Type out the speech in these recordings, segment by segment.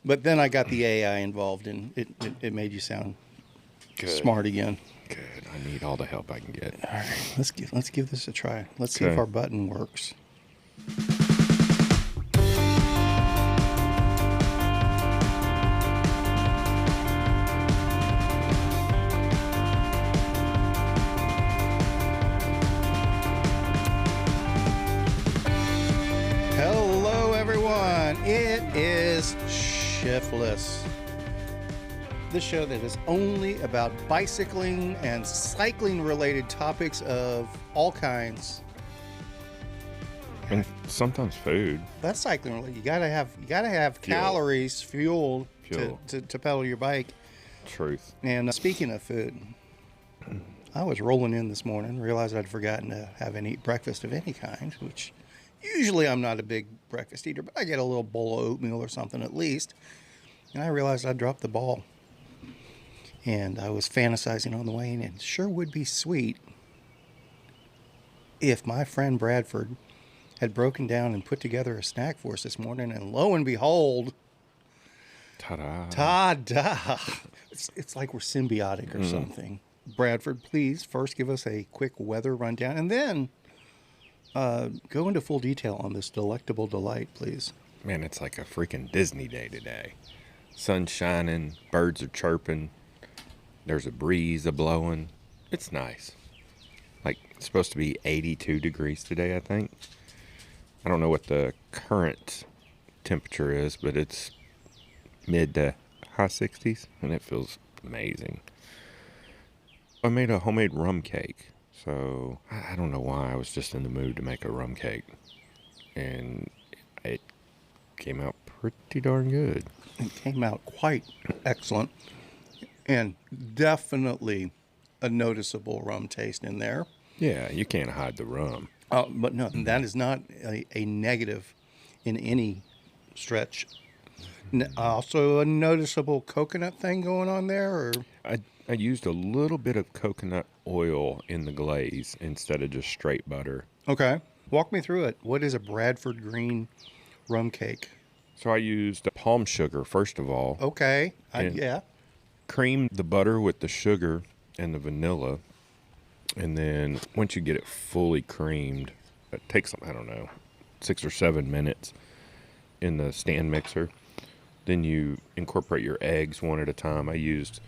But then I got the AI involved, and it made you sound smart again. Good. I need all the help I can get. All right, let's give this a try. Let's see if our button works. Hello, everyone. It is ShiftLess, the show that is only about bicycling and cycling related topics of all kinds. And sometimes food. That's cycling related. You gotta have calories, fuel. To pedal your bike. Truth. And speaking of food, I was rolling in this morning, realized I'd forgotten to have and eat breakfast of any kind, which usually I'm not a big breakfast eater, but I get a little bowl of oatmeal or something at least. And I realized I dropped the ball. And I was fantasizing on the way in, and it sure would be sweet if my friend Bradford had broken down and put together a snack for us this morning, and lo and behold, ta-da. It's like we're symbiotic or something. Bradford, please first give us a quick weather rundown, and then go into full detail on this delectable delight, please. Man, it's like a freaking Disney day today. Sun's shining, birds are chirping, there's a breeze a-blowing. It's nice. Like, it's supposed to be 82 degrees today, I think. I don't know what the current temperature is, but it's mid to high 60s, and it feels amazing. I made a homemade rum cake, so I don't know why I was just in the mood to make a rum cake, and it came out pretty darn good. It came out quite excellent, and definitely a noticeable rum taste in there. Yeah, you can't hide the rum. But no, that is not a negative in any stretch. Also a noticeable coconut thing going on there? Or? I used a little bit of coconut oil in the glaze instead of just straight butter. Okay. Walk me through it. What is a Bradford Green rum cake? So I used palm sugar, first of all. Okay. Yeah. Creamed the butter with the sugar and the vanilla. And then once you get it fully creamed, it takes, 6 or 7 minutes in the stand mixer. Then you incorporate your eggs one at a time. I used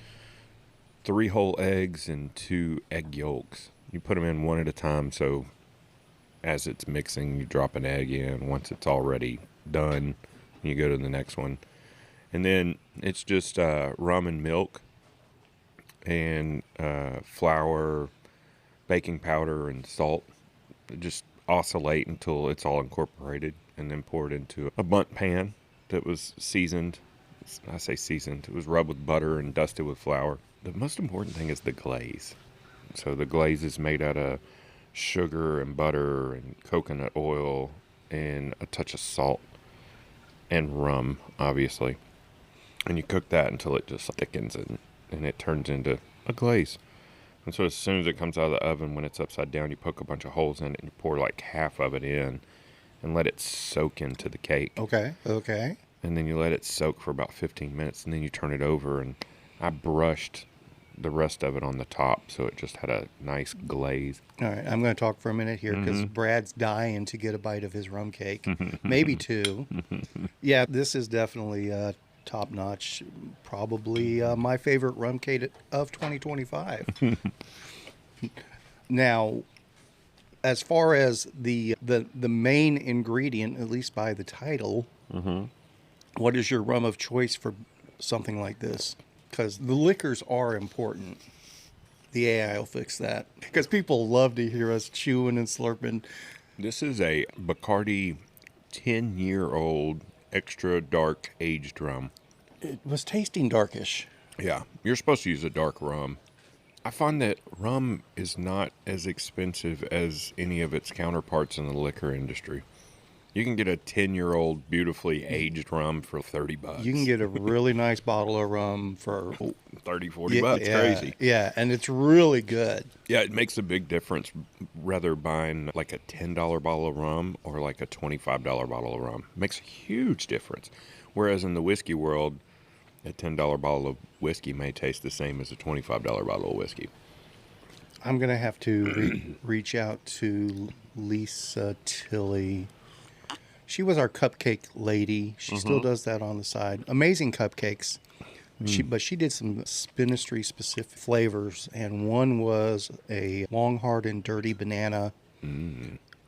3 whole eggs and 2 egg yolks. You put them in one at a time, so as it's mixing, you drop an egg in. Once it's already done, you go to the next one. And then it's just rum and milk and flour, baking powder, and salt. Just oscillate until it's all incorporated, and then pour it into a bundt pan that was seasoned. I say seasoned. It was rubbed with butter and dusted with flour. The most important thing is the glaze. So the glaze is made out of sugar and butter and coconut oil and a touch of salt and rum, obviously. And you cook that until it just thickens and it turns into a glaze. And so as soon as it comes out of the oven, when it's upside down, you poke a bunch of holes in it and you pour like half of it in and let it soak into the cake. Okay. And then you let it soak for about 15 minutes, and then you turn it over, and I brushed the rest of it on the top so it just had a nice glaze. All right, I'm going to talk for a minute here because Brad's dying to get a bite of his rum cake. Maybe 2. Yeah, this is definitely top-notch. Probably my favorite rum cake of 2025. Now, as far as the main ingredient, at least by the title, what is your rum of choice for something like this? Because the liquors are important. The AI will fix that. Because people love to hear us chewing and slurping. This is a Bacardi 10-year-old extra dark aged rum. It was tasting darkish. Yeah, you're supposed to use a dark rum. I find that rum is not as expensive as any of its counterparts in the liquor industry. You can get a 10-year-old beautifully aged rum for $30. You can get a really nice bottle of rum for $30, $40. Crazy. Yeah, and it's really good. Yeah, it makes a big difference rather buying like a $10 bottle of rum or like a $25 bottle of rum. It makes a huge difference. Whereas in the whiskey world, a $10 bottle of whiskey may taste the same as a $25 bottle of whiskey. I'm going to have to reach out to Lisa Tilley. She was our cupcake lady. She still does that on the side. Amazing cupcakes. But she did some Spinistry specific flavors, and one was a long, hard, and dirty banana,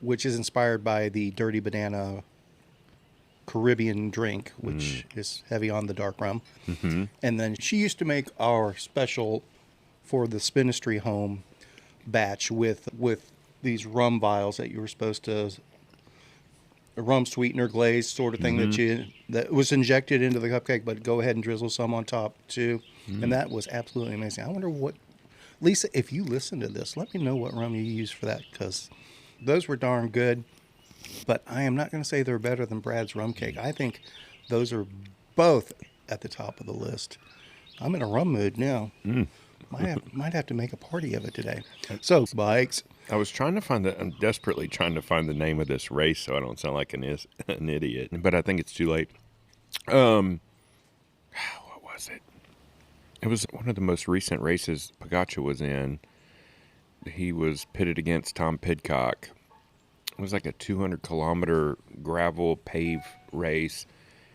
which is inspired by the dirty banana Caribbean drink, which is heavy on the dark rum. And then she used to make our special for the Spinistry home batch with these rum vials that you were supposed to, a rum sweetener glaze sort of thing that was injected into the cupcake, but go ahead and drizzle some on top too. And that was absolutely amazing. I wonder what, Lisa, if you listen to this, let me know what rum you use for that, because those were darn good. But I am not going to say they're better than Brad's rum cake. I think those are both at the top of the list. I'm in a rum mood now. Might have to make a party of it today. So, bikes. I'm desperately trying to find the name of this race so I don't sound like an idiot. But I think it's too late. What was it? It was one of the most recent races Pogačar was in. He was pitted against Tom Pidcock. It was like a 200-kilometer gravel pave race,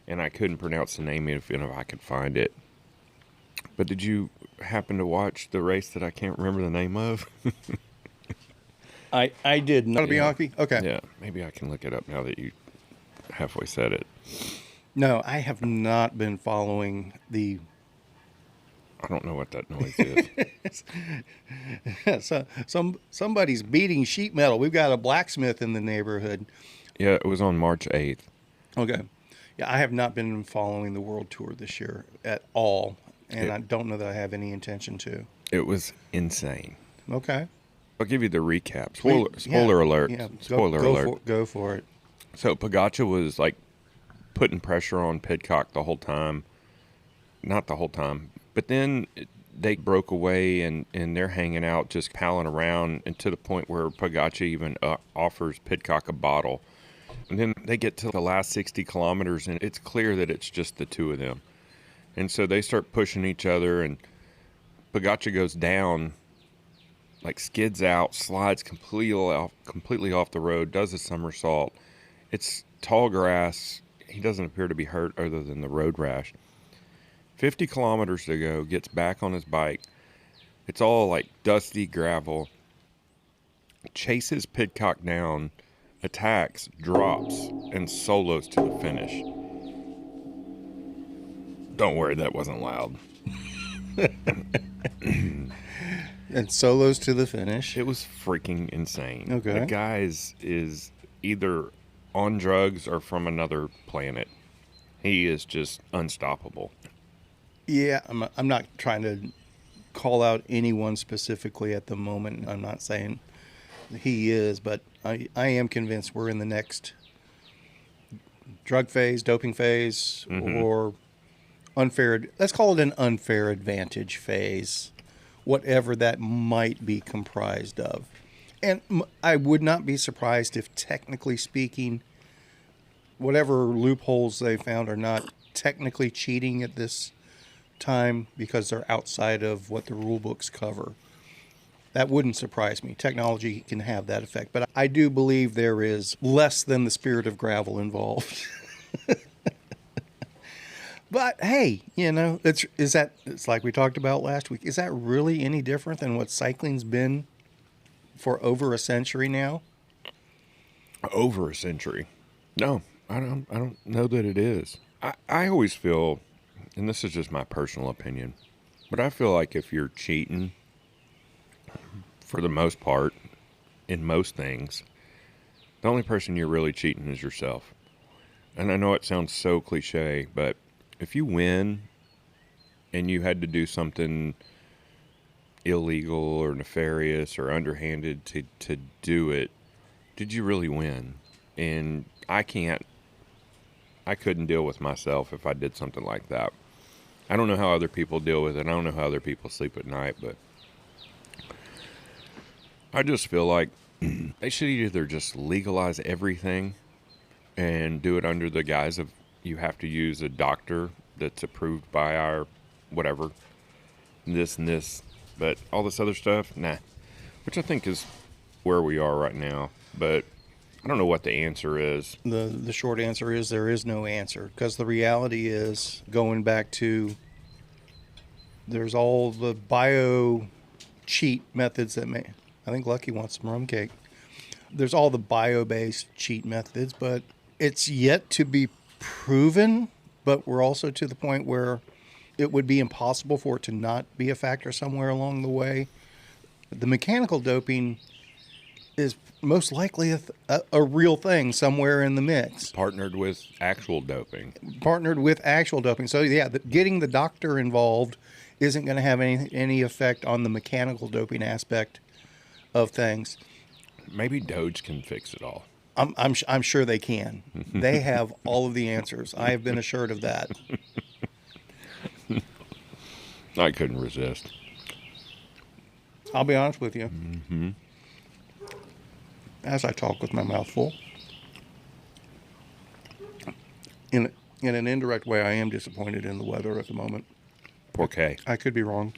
and I couldn't pronounce the name if I could find it. But did you happen to watch the race that I can't remember the name of? I did not. Bianchi? Okay. Yeah, maybe I can look it up now that you halfway said it. No, I have not been following the... I don't know what that noise is. So somebody's beating sheet metal. We've got a blacksmith in the neighborhood. Yeah, it was on March 8th. Okay. Yeah, I have not been following the World Tour this year at all, and I don't know that I have any intention to. It was insane. Okay. I'll give you the recap. Spoiler alert. Yeah, Spoiler alert. Go for it. So Pogačar was like putting pressure on Pidcock the whole time. Not the whole time. But then they broke away and they're hanging out, just palling around, and to the point where Pogačar even offers Pidcock a bottle. And then they get to the last 60 kilometers, and it's clear that it's just the two of them. And so they start pushing each other, and Pogačar goes down, like skids out, slides completely off the road, does a somersault. It's tall grass. He doesn't appear to be hurt other than the road rash. 50 kilometers to go, gets back on his bike. It's all like dusty gravel. Chases Pidcock down, attacks, drops, and solos to the finish. Don't worry, that wasn't loud. And solos to the finish. It was freaking insane. Okay. The guy is either on drugs or from another planet. He is just unstoppable. Yeah, I'm not trying to call out anyone specifically at the moment. I'm not saying he is, but I am convinced we're in the next drug phase, doping phase, or unfair. Let's call it an unfair advantage phase, whatever that might be comprised of. And I would not be surprised if, technically speaking, whatever loopholes they found are not technically cheating at this time because they're outside of what the rule books cover. That wouldn't surprise me. Technology can have that effect, but I do believe there is less than the spirit of gravel involved. But hey, it's like we talked about last week. Is that really any different than what cycling's been for over a century now? Over a century? No, I don't know that it is. I always feel, and this is just my personal opinion, but I feel like if you're cheating, for the most part, in most things, the only person you're really cheating is yourself. And I know it sounds so cliche, but if you win and you had to do something illegal or nefarious or underhanded to do it, did you really win? And I couldn't deal with myself if I did something like that. I don't know how other people deal with it. I don't know how other people sleep at night, but I just feel like they should either just legalize everything and do it under the guise of, you have to use a doctor that's approved by our whatever, this and this, but all this other stuff, nah. Which I think is where we are right now, but I don't know what the answer is. The short answer is there is no answer, because the reality is, going back to, there's all the bio cheat methods that may, I think Lucky wants some rum cake. There's all the bio-based cheat methods, but it's yet to be proven. But we're also to the point where it would be impossible for it to not be a factor somewhere along the way. The mechanical doping is most likely a real thing somewhere in the mix. Partnered with actual doping. So yeah, getting the doctor involved isn't going to have any effect on the mechanical doping aspect of things. Maybe Doge can fix it all. I'm sure they can. They have all of the answers. I have been assured of that. I couldn't resist. I'll be honest with you. As I talk with my mouth full, in an indirect way, I am disappointed in the weather at the moment. Poor Kay. I could be wrong.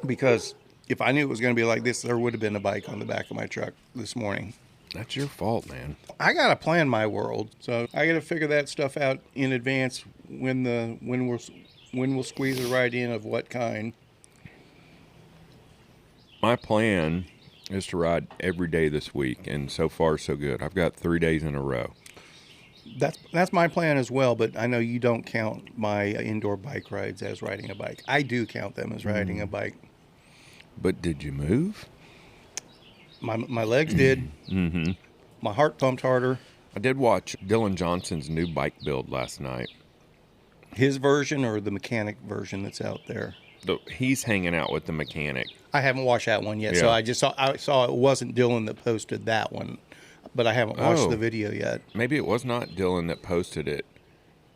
Because if I knew it was going to be like this, there would have been a bike on the back of my truck this morning. That's your fault, man. I got to plan my world, so I got to figure that stuff out in advance when we'll squeeze a ride in of what kind. My plan is to ride every day this week, and so far so good. I've got 3 days in a row. That's my plan as well, but I know you don't count my indoor bike rides as riding a bike. I do count them as riding a bike. But did you move? My legs did. Mm-hmm. My heart pumped harder. I did watch Dylan Johnson's new bike build last night. His version or the mechanic version that's out there? He's hanging out with the mechanic. I haven't watched that one yet, Yeah. so I saw it wasn't Dylan that posted that one, but I haven't watched the video yet. Maybe it was not Dylan that posted it,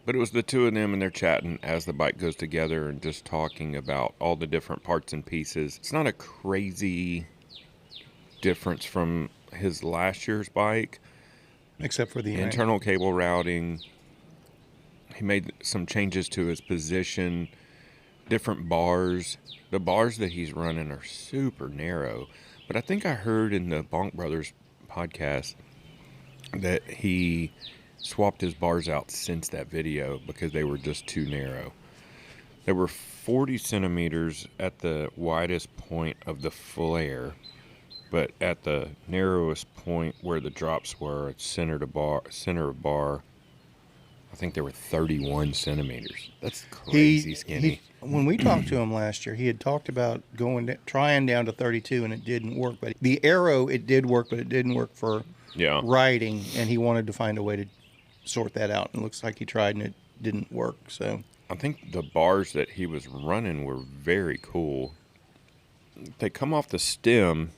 but it was the two of them, and they're chatting as the bike goes together and just talking about all the different parts and pieces. It's not a crazy difference from his last year's bike. Except for the internal cable routing. He made some changes to his position, different bars. The bars that he's running are super narrow, but I think I heard in the Bonk Brothers podcast that he swapped his bars out since that video because they were just too narrow. There were 40 centimeters at the widest point of the flare, but at the narrowest point where the drops were, center of bar, I think there were 31 centimeters. That's crazy skinny. When we talked to him last year, he had talked about trying down to 32, and it didn't work. But the Aero, it did work, but it didn't work for riding, and he wanted to find a way to sort that out. And it looks like he tried, and it didn't work. So I think the bars that he was running were very cool. They come off the stem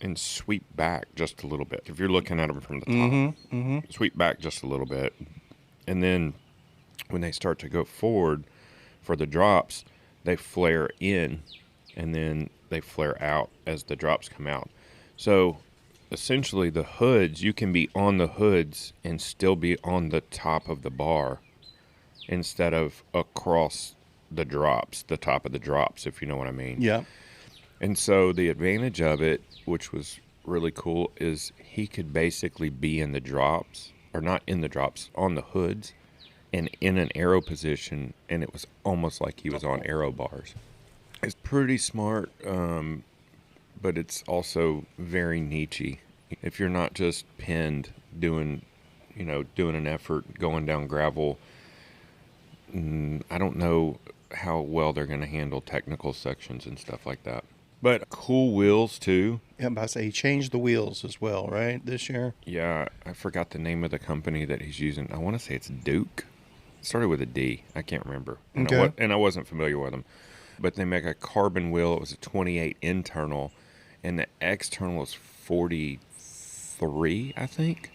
and sweep back just a little bit. If you're looking at them from the top, sweep back just a little bit. And then when they start to go forward for the drops, they flare in and then they flare out as the drops come out. So essentially the hoods, you can be on the hoods and still be on the top of the bar instead of across the drops, the top of the drops, if you know what I mean. yeah. And so the advantage of it, which was really cool, is he could basically be in the drops, or not in the drops, on the hoods, and in an aero position, and it was almost like he was on aero bars. It's pretty smart, but it's also very niche-y. If you're not just pinned doing an effort, going down gravel, I don't know how well they're going to handle technical sections and stuff like that. But cool wheels, too. Yeah, I'm about to say he changed the wheels as well, right, this year? Yeah, I forgot the name of the company that he's using. I want to say it's Duke. It started with a D. I can't remember. And I wasn't familiar with them. But they make a carbon wheel. It was a 28 internal, and the external was 43, I think.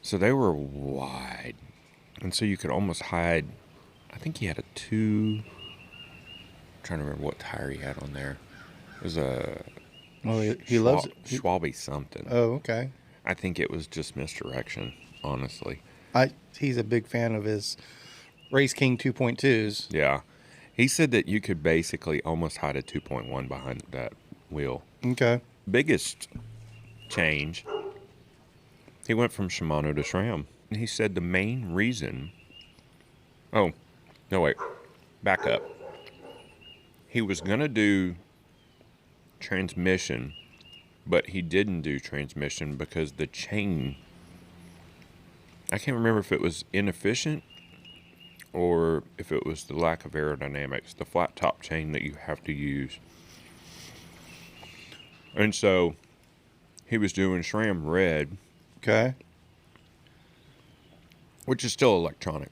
So they were wide. And so you could almost hide. I think he had a 2. I'm trying to remember what tire he had on there. It was a he loves it. Schwalbe something. Oh, okay. I think it was just misdirection, honestly. He's a big fan of his Race King 2.2s. Yeah. He said that you could basically almost hide a 2.1 behind that wheel. Okay. Biggest change, he went from Shimano to SRAM. And he said the main reason... Oh, no, wait. Back up. He was going to do transmission, but he didn't do transmission because the chain... I can't remember if it was inefficient or if it was the lack of aerodynamics, the flat top chain that you have to use. And so he was doing SRAM Red. Okay. Which is still electronic.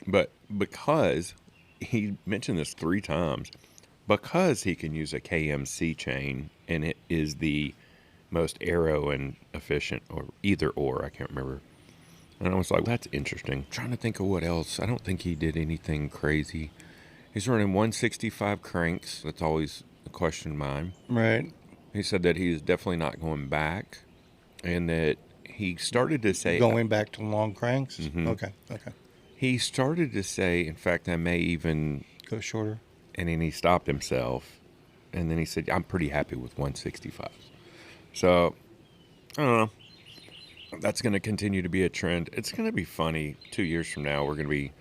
But because he mentioned this 3 times, because he can use a KMC chain and it is the most aero and efficient, or either or, I can't remember. And I was like, that's interesting. I'm trying to think of what else. I don't think he did anything crazy. He's running 165 cranks. That's always a question of mine. Right. He said that he's definitely not going back, and that he started to say... Going back to long cranks? Mm-hmm. Okay. He started to say, in fact, I may even... Go shorter. And then he stopped himself, and then he said, I'm pretty happy with 165. So, I don't know. That's going to continue to be a trend. It's going to be funny. 2 years from now, we're going to be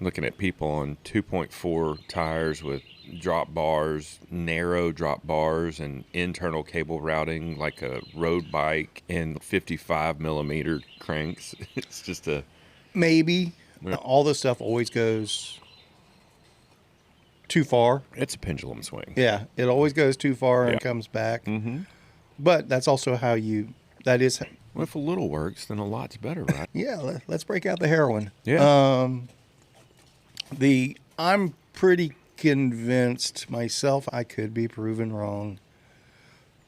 looking at people on 2.4 tires with drop bars, narrow drop bars, and internal cable routing like a road bike, and 55 millimeter cranks. It's just a... Maybe. All this stuff always goes too far. It's a pendulum swing. Yeah, it always goes too far and comes back. Mm-hmm. But that's also how you... That is... Well, if a little works, then a lot's better, right? Yeah, let's break out the heroin. Yeah. I'm pretty convinced myself, I could be proven wrong.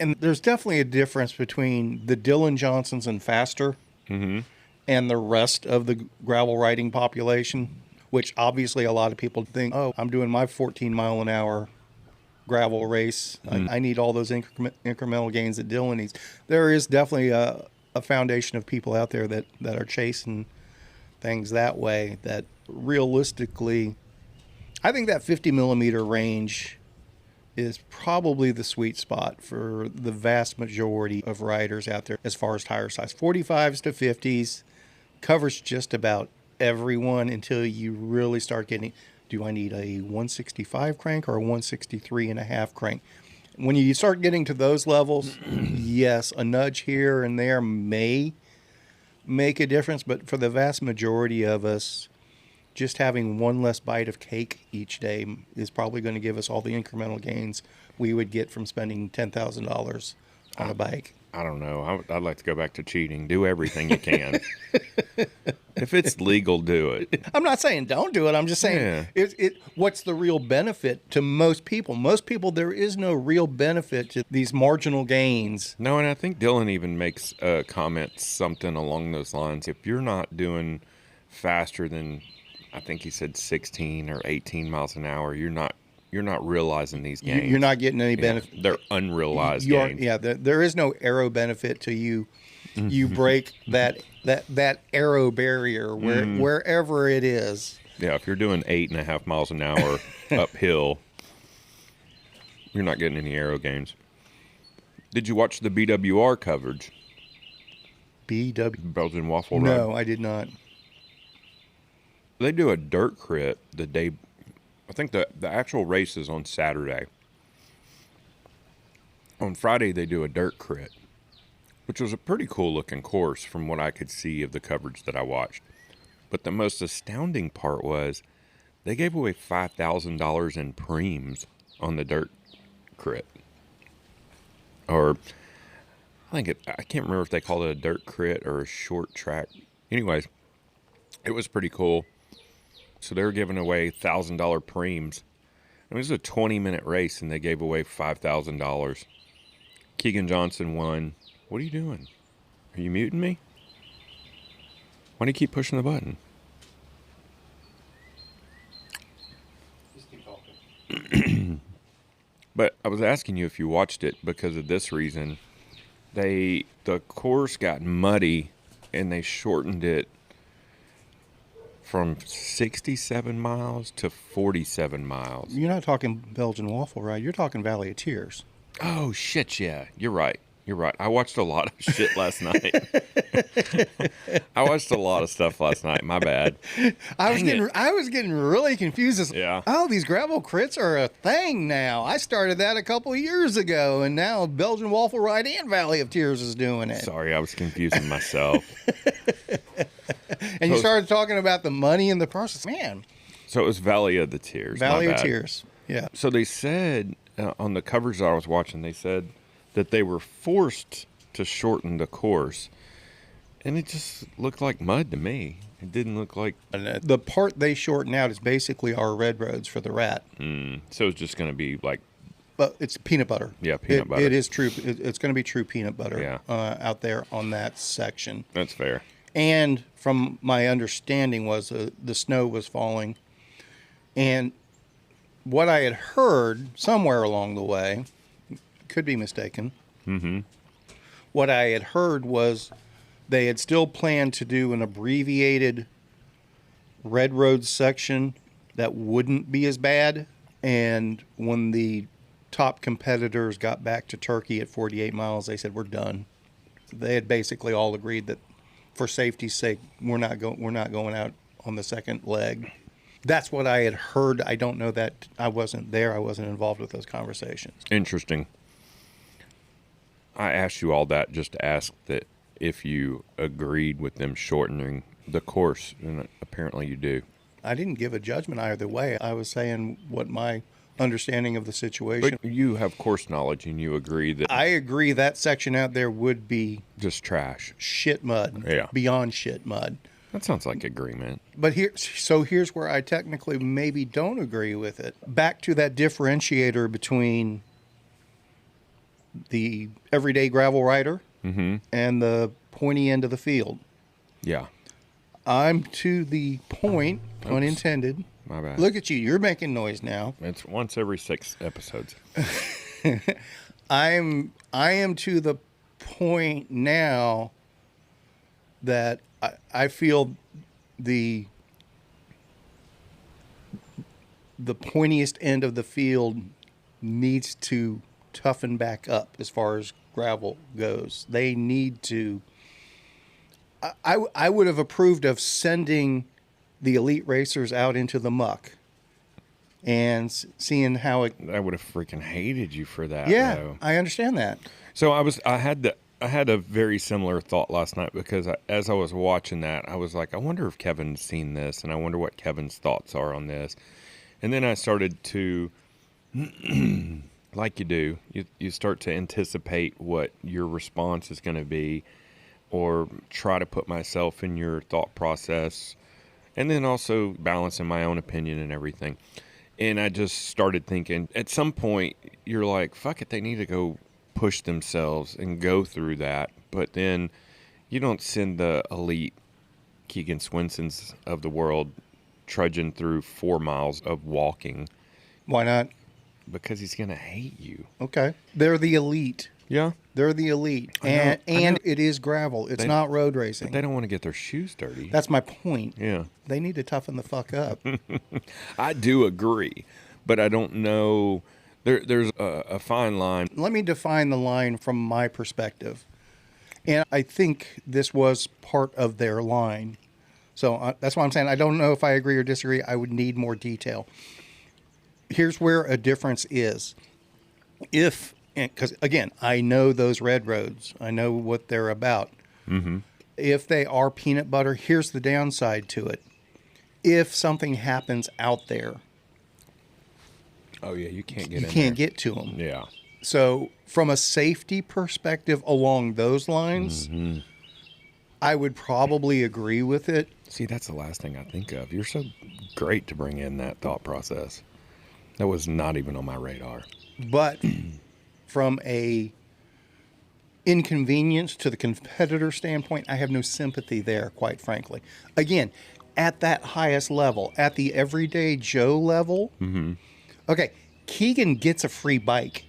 And there's definitely a difference between the Dylan Johnsons and Faster Mm-hmm. and the rest of the gravel riding population, which obviously a lot of people think, oh, I'm doing my 14 mile an hour gravel race. Mm-hmm. I need all those incremental gains that Dylan needs. There is definitely a foundation of people out there that are chasing things that way, that realistically, I think that 50 millimeter range is probably the sweet spot for the vast majority of riders out there as far as tire size. 45s to 50s covers just about everyone until you really start getting, do I need a 165 crank or a 163 and a half crank? When you start getting to those levels, yes, a nudge here and there may make a difference, but for the vast majority of us, just having one less bite of cake each day is probably going to give us all the incremental gains we would get from spending $10,000 on a bike. I don't know. I'd like to go back to cheating. Do everything you can. If it's legal, do it. I'm not saying don't do it. I'm just saying what's the real benefit to most people? Most people, there is no real benefit to these marginal gains. No, and I think Dylan even makes a comment, something along those lines. If you're not doing faster than, I think he said 16 or 18 miles an hour, you're not realizing these gains. You're not getting any benefit. Yeah, they're unrealized gains. Yeah, there is no aero benefit to you. You break that aero barrier wherever it is. Yeah, if you're doing 8.5 miles an hour uphill, you're not getting any aero gains. Did you watch the BWR coverage? Belgian Waffle Ride? No, I did not. They do a dirt crit the day. I think the actual race is on Saturday. On Friday, they do a dirt crit, which was a pretty cool looking course from what I could see of the coverage that I watched. But the most astounding part was they gave away $5,000 in preems on the dirt crit. Or I can't remember if they called it a dirt crit or a short track. Anyways, it was pretty cool. So they were giving away $1,000 preems. It was a 20-minute race, and they gave away $5,000. Keegan Johnson won. What are you doing? Are you muting me? Why do you keep pushing the button? Just keep talking. But I was asking you if you watched it because of this reason. the course got muddy and they shortened it from 67 miles to 47 miles. You're not talking Belgian waffle ride. You're talking Valley of Tears. Oh, shit, yeah. You're right. You're right. I watched a lot of shit last night. I watched a lot of stuff last night. My bad. I was getting really confused. Yeah. Oh, these gravel crits are a thing now. I started that a couple of years ago, and now Belgian Waffle Ride and Valley of Tears is doing it. Sorry, I was confusing myself. And you started talking about the money in the process. Man. So it was Valley of the Tears. Valley of Tears. Yeah. So they said on the covers that I was watching, they said that they were forced to shorten the course. And it just looked like mud to me. It didn't look like... The part they shorten out is basically our red roads for the rat. So it's just going to be like... But it's peanut butter. Yeah, peanut butter. It is true. It's going to be true peanut butter out there on that section. That's fair. And from my understanding was the snow was falling. And what I had heard somewhere along the way, could be mistaken, what I had heard was they had still planned to do an abbreviated red road section that wouldn't be as bad. And when the top competitors got back to Turkey at 48 miles, they said, we're done. They had basically all agreed that for safety's sake, we're not going out on the second leg. That's what I had heard. I don't know that. I wasn't there. I wasn't involved with those conversations. Interesting. I asked you all that just to ask that if you agreed with them shortening the course, and apparently you do. I didn't give a judgment either way. I was saying what my understanding of the situation. But you have course knowledge, and you agree that... I agree that section out there would be... just trash. Shit mud. Yeah. Beyond shit mud. That sounds like agreement. But here's where I technically maybe don't agree with it. Back to that differentiator between the everyday gravel rider and the pointy end of the field. Yeah. I'm to the point, unintended. My bad. Look at you. You're making noise now. It's once every 6 episodes. I am to the point now that I feel the pointiest end of the field needs to toughen back up as far as gravel goes. They need to... I would have approved of sending the elite racers out into the muck and seeing how it... I would have freaking hated you for that. Yeah, though. I understand that. So I had a very similar thought last night because as I was watching that, I was like, I wonder if Kevin's seen this, and I wonder what Kevin's thoughts are on this. And then I started to, like you do, you start to anticipate what your response is going to be, or try to put myself in your thought process, and then also balancing my own opinion and everything. And I just started thinking, at some point, you're like, fuck it, they need to go push themselves and go through that. But then you don't send the elite Keegan Swinsons of the world trudging through 4 miles of walking. Why not? Because he's going to hate you. Okay. They're the elite. Yeah. They're the elite. And it is gravel. It's not road racing. But they don't want to get their shoes dirty. That's my point. Yeah. They need to toughen the fuck up. I do agree. But I don't know... There's a fine line. Let me define the line from my perspective. And I think this was part of their line. So that's why I'm saying I don't know if I agree or disagree. I would need more detail. Here's where a difference is. Because, again, I know those red roads. I know what they're about. Mm-hmm. If they are peanut butter, here's the downside to it. If something happens out there, oh, yeah, you can't get you can't get to them. Yeah. So from a safety perspective along those lines, I would probably agree with it. See, that's the last thing I think of. You're so great to bring in that thought process. That was not even on my radar. But from a inconvenience to the competitor standpoint, I have no sympathy there, quite frankly. Again, at that highest level, at the everyday Joe level, okay, Keegan gets a free bike.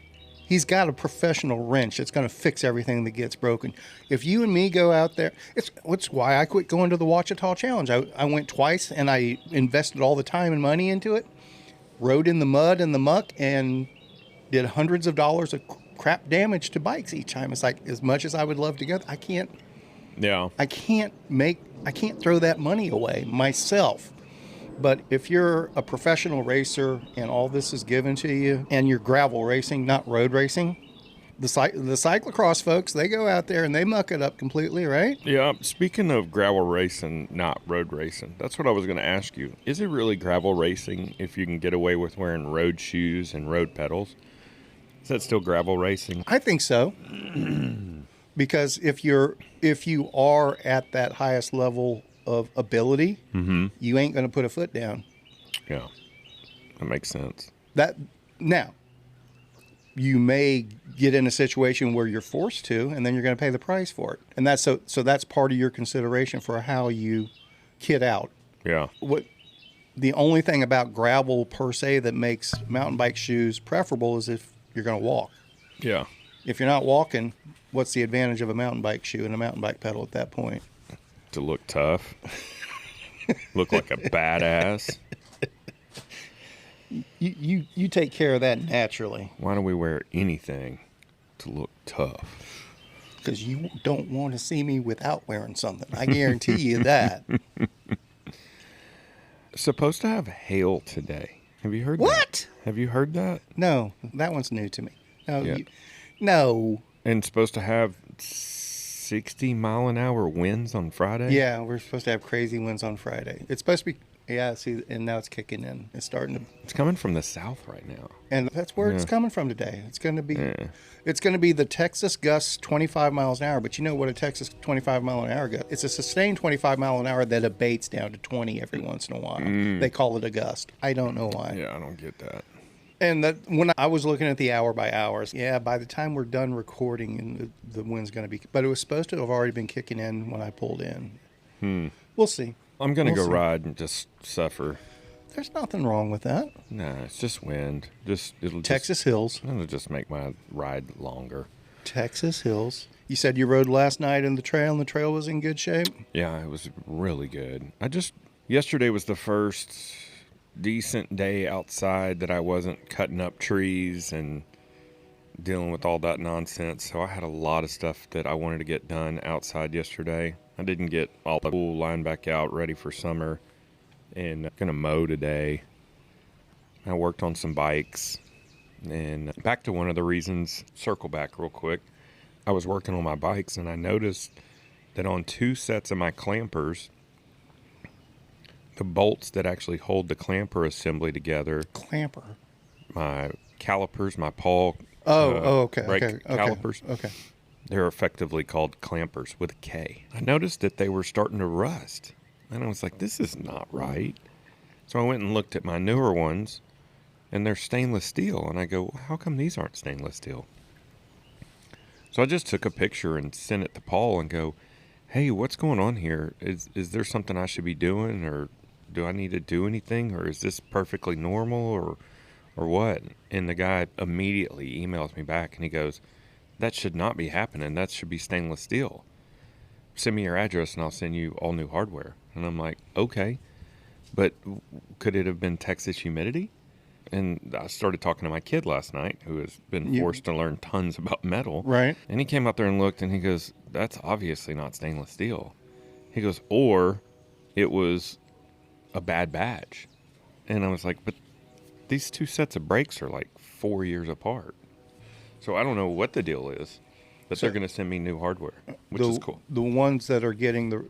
He's got a professional wrench that's going to fix everything that gets broken. If you and me go out there, it's why I quit going to the Ouachita Challenge. I went twice, and I invested all the time and money into it, rode in the mud and the muck, and did hundreds of dollars of crap damage to bikes each time. It's like, as much as I would love to go, I can't. Yeah. I can't throw that money away myself. But if you're a professional racer and all this is given to you, and you're gravel racing, not road racing, the cyclocross folks, they go out there and they muck it up completely, right? Yeah. Speaking of gravel racing, not road racing, that's what I was going to ask you. Is it really gravel racing if you can get away with wearing road shoes and road pedals? Is that still gravel racing? I think so. Because if you are at that highest level of ability, you ain't going to put a foot down. Yeah, that makes sense. Now, you may get in a situation where you're forced to, and then you're going to pay the price for it. And that's so that's part of your consideration for how you kit out. Yeah. The only thing about gravel per se that makes mountain bike shoes preferable is if you're going to walk. Yeah. If you're not walking, what's the advantage of a mountain bike shoe and a mountain bike pedal at that point? To look tough. Look like a badass. You take care of that naturally. Why do we wear anything to look tough? Because you don't want to see me without wearing something. I guarantee you that. Supposed to have hail today. Have you heard that? What? Have you heard that? No, that one's new to me. No, Yeah. No. And supposed to have 60-mile-an-hour winds on Friday? Yeah, we're supposed to have crazy winds on Friday. It's supposed to be, see, and now it's kicking in. It's starting to. It's coming from the south right now. And that's where it's coming from today. It's going to be, it's going to be the Texas gusts 25 miles an hour. But you know what a Texas 25 mile an hour gust? It's a sustained 25 mile an hour that abates down to 20 every once in a while. They call it a gust. I don't know why. Yeah, I don't get that. And that when I was looking at the hour by hours, by the time we're done recording, and the wind's going to be, but it was supposed to have already been kicking in when I pulled in. We'll see. I'm going to We'll go see. ride and just suffer. There's nothing wrong with that. Nah, it's just wind. Texas hills. It'll just make my ride longer. Texas hills. You said you rode last night in the trail, and the trail was in good shape? Yeah, it was really good. Yesterday was the first decent day outside that I wasn't cutting up trees and dealing with all that nonsense. So I had a lot of stuff that I wanted to get done outside yesterday. I didn't get all the pool lined back out ready for summer, and I'm gonna mow today. I worked on some bikes, and back to one of the reasons, circle back real quick. I was working on my bikes, and I noticed that on 2 sets of my clampers, the bolts that actually hold the clamper assembly together, my calipers, my pawl brake calipers, they're effectively called clampers with a K. I noticed that they were starting to rust, and I was like, this is not right. So I went and looked at my newer ones, and they're stainless steel, and I go, how come these aren't stainless steel? So I just took a picture and sent it to Paul and go, hey, what's going on here? Is there something I should be doing, or do I need to do anything, or is this perfectly normal, or what? And the guy immediately emails me back, and he goes, that should not be happening. That should be stainless steel. Send me your address, and I'll send you all new hardware. And I'm like, okay, but could it have been Texas humidity? And I started talking to my kid last night, who has been forced to learn tons about metal. Right. And he came out there and looked, and he goes, that's obviously not stainless steel. He goes, or it was a bad batch. And I was like, but these 2 sets of brakes are like 4 years apart. So I don't know what the deal is, but they're going to send me new hardware, which is cool. The ones that are getting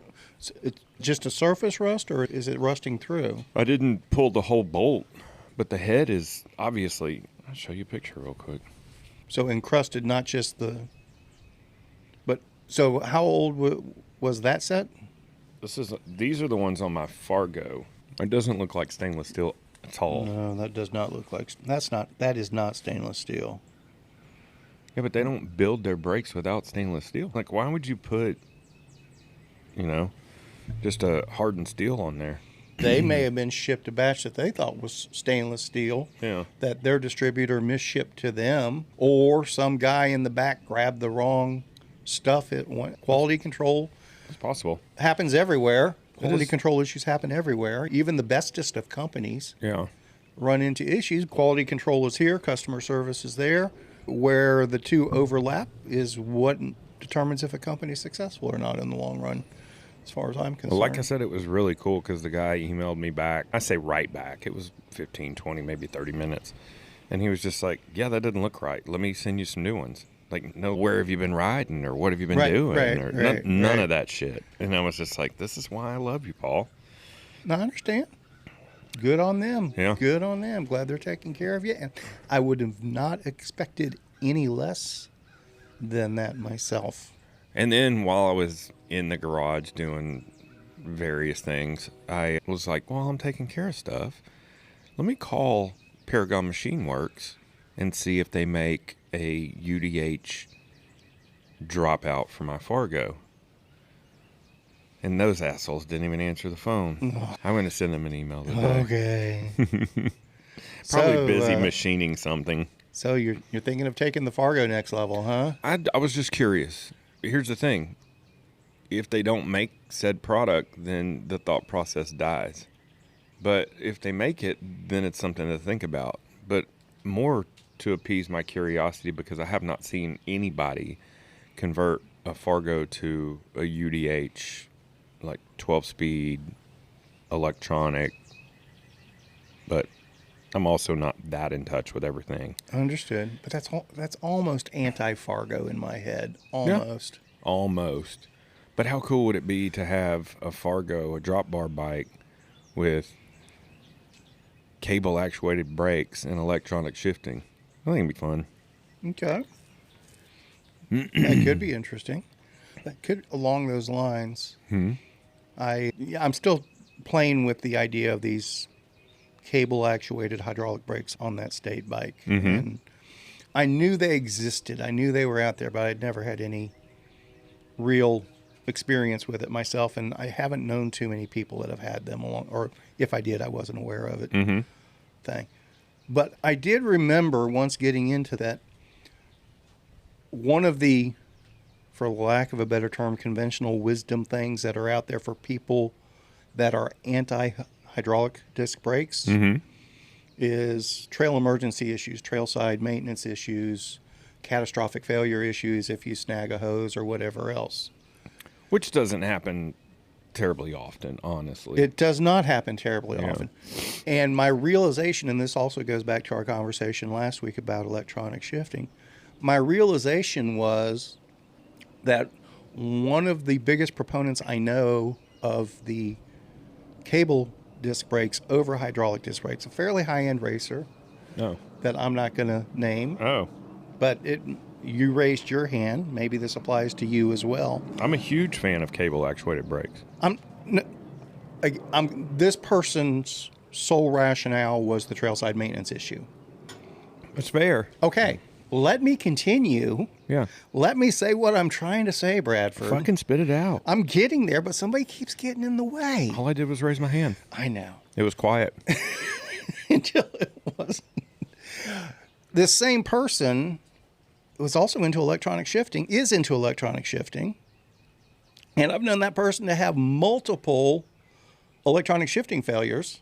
it's just a surface rust, or is it rusting through? I didn't pull the whole bolt, but the head is obviously, I'll show you a picture real quick. So encrusted, not just so how old was that set? These are the ones on my Fargo. It doesn't look like stainless steel at all. No, that does not look like, that is not stainless steel. Yeah, but they don't build their brakes without stainless steel. Like, why would you put, just a hardened steel on there? They may have been shipped a batch that they thought was stainless steel, Yeah. that their distributor misshipped to them, or some guy in the back grabbed the wrong stuff. Quality control It's possible. happens everywhere. Quality is. control issues happen everywhere. Even the bestest of companies Yeah. run into issues. Quality control is here, customer service is there. Where the two overlap is what determines if a company is successful or not in the long run, as far as I'm concerned. Well, like I said, it was really cool because the guy emailed me back. I say right back. It was 15, 20, maybe 30 minutes. And he was just like, yeah, that didn't look right. Let me send you some new ones. Like, no, where have you been riding or what have you been doing? Or none of that shit. And I was just like, this is why I love you, Paul. I understand. Good on them. Yeah. Good on them. Glad they're taking care of you. And I would have not expected any less than that myself. And then while I was in the garage doing various things, I was like, well, I'm taking care of stuff. Let me call Paragon Machine Works and see if they make a UDH dropout for my Fargo. And those assholes didn't even answer the phone. I'm going to send them an email today. Okay. Probably busy machining something. So you're thinking of taking the Fargo next level, huh? I was just curious. Here's the thing. If they don't make said product, then the thought process dies. But if they make it, then it's something to think about. But more to appease my curiosity, because I have not seen anybody convert a Fargo to a UDH, like 12-speed, electronic. But I'm also not that in touch with everything. Understood. But that's almost anti-Fargo in my head. Almost. Yeah. Almost. But how cool would it be to have a Fargo, a drop bar bike with cable actuated brakes and electronic shifting? I think it'd be fun. Okay. That could be interesting. That could, along those lines. I'm still playing with the idea of these cable actuated hydraulic brakes on that state bike. And I knew they existed. I knew they were out there, but I'd never had any real experience with it myself, and I haven't known too many people that have had them along, or if I did, I wasn't aware of it. Thing. But I did remember once getting into that, one of the, for lack of a better term, conventional wisdom things that are out there for people that are anti-hydraulic disc brakes is trail emergency issues, trail side maintenance issues, catastrophic failure issues if you snag a hose or whatever else. Which doesn't happen terribly often, honestly. It does not happen terribly often. And my realization, and this also goes back to our conversation last week about electronic shifting, my realization was that one of the biggest proponents I know of the cable disc brakes over hydraulic disc brakes, a fairly high-end racer that I'm not going to name, but you raised your hand. Maybe this applies to you as well. I'm a huge fan of cable actuated brakes. This person's sole rationale was the trailside maintenance issue. That's fair. Okay, let me continue. Yeah. Let me say what I'm trying to say, Bradford. Fucking spit it out. I'm getting there, but somebody keeps getting in the way. All I did was raise my hand. I know. It was quiet. Until it wasn't. This same person was also into electronic shifting, is into electronic shifting. And I've known that person to have multiple electronic shifting failures.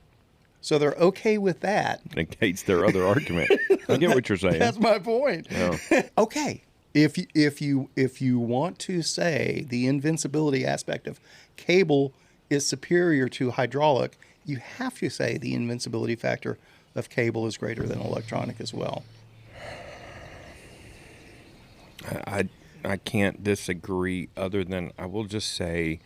So they're okay with that. Negates their other argument. I get what you're saying. That's my point. Yeah. Okay. If you want to say the invincibility aspect of cable is superior to hydraulic, you have to say the invincibility factor of cable is greater than electronic as well. I can't disagree, other than I will just say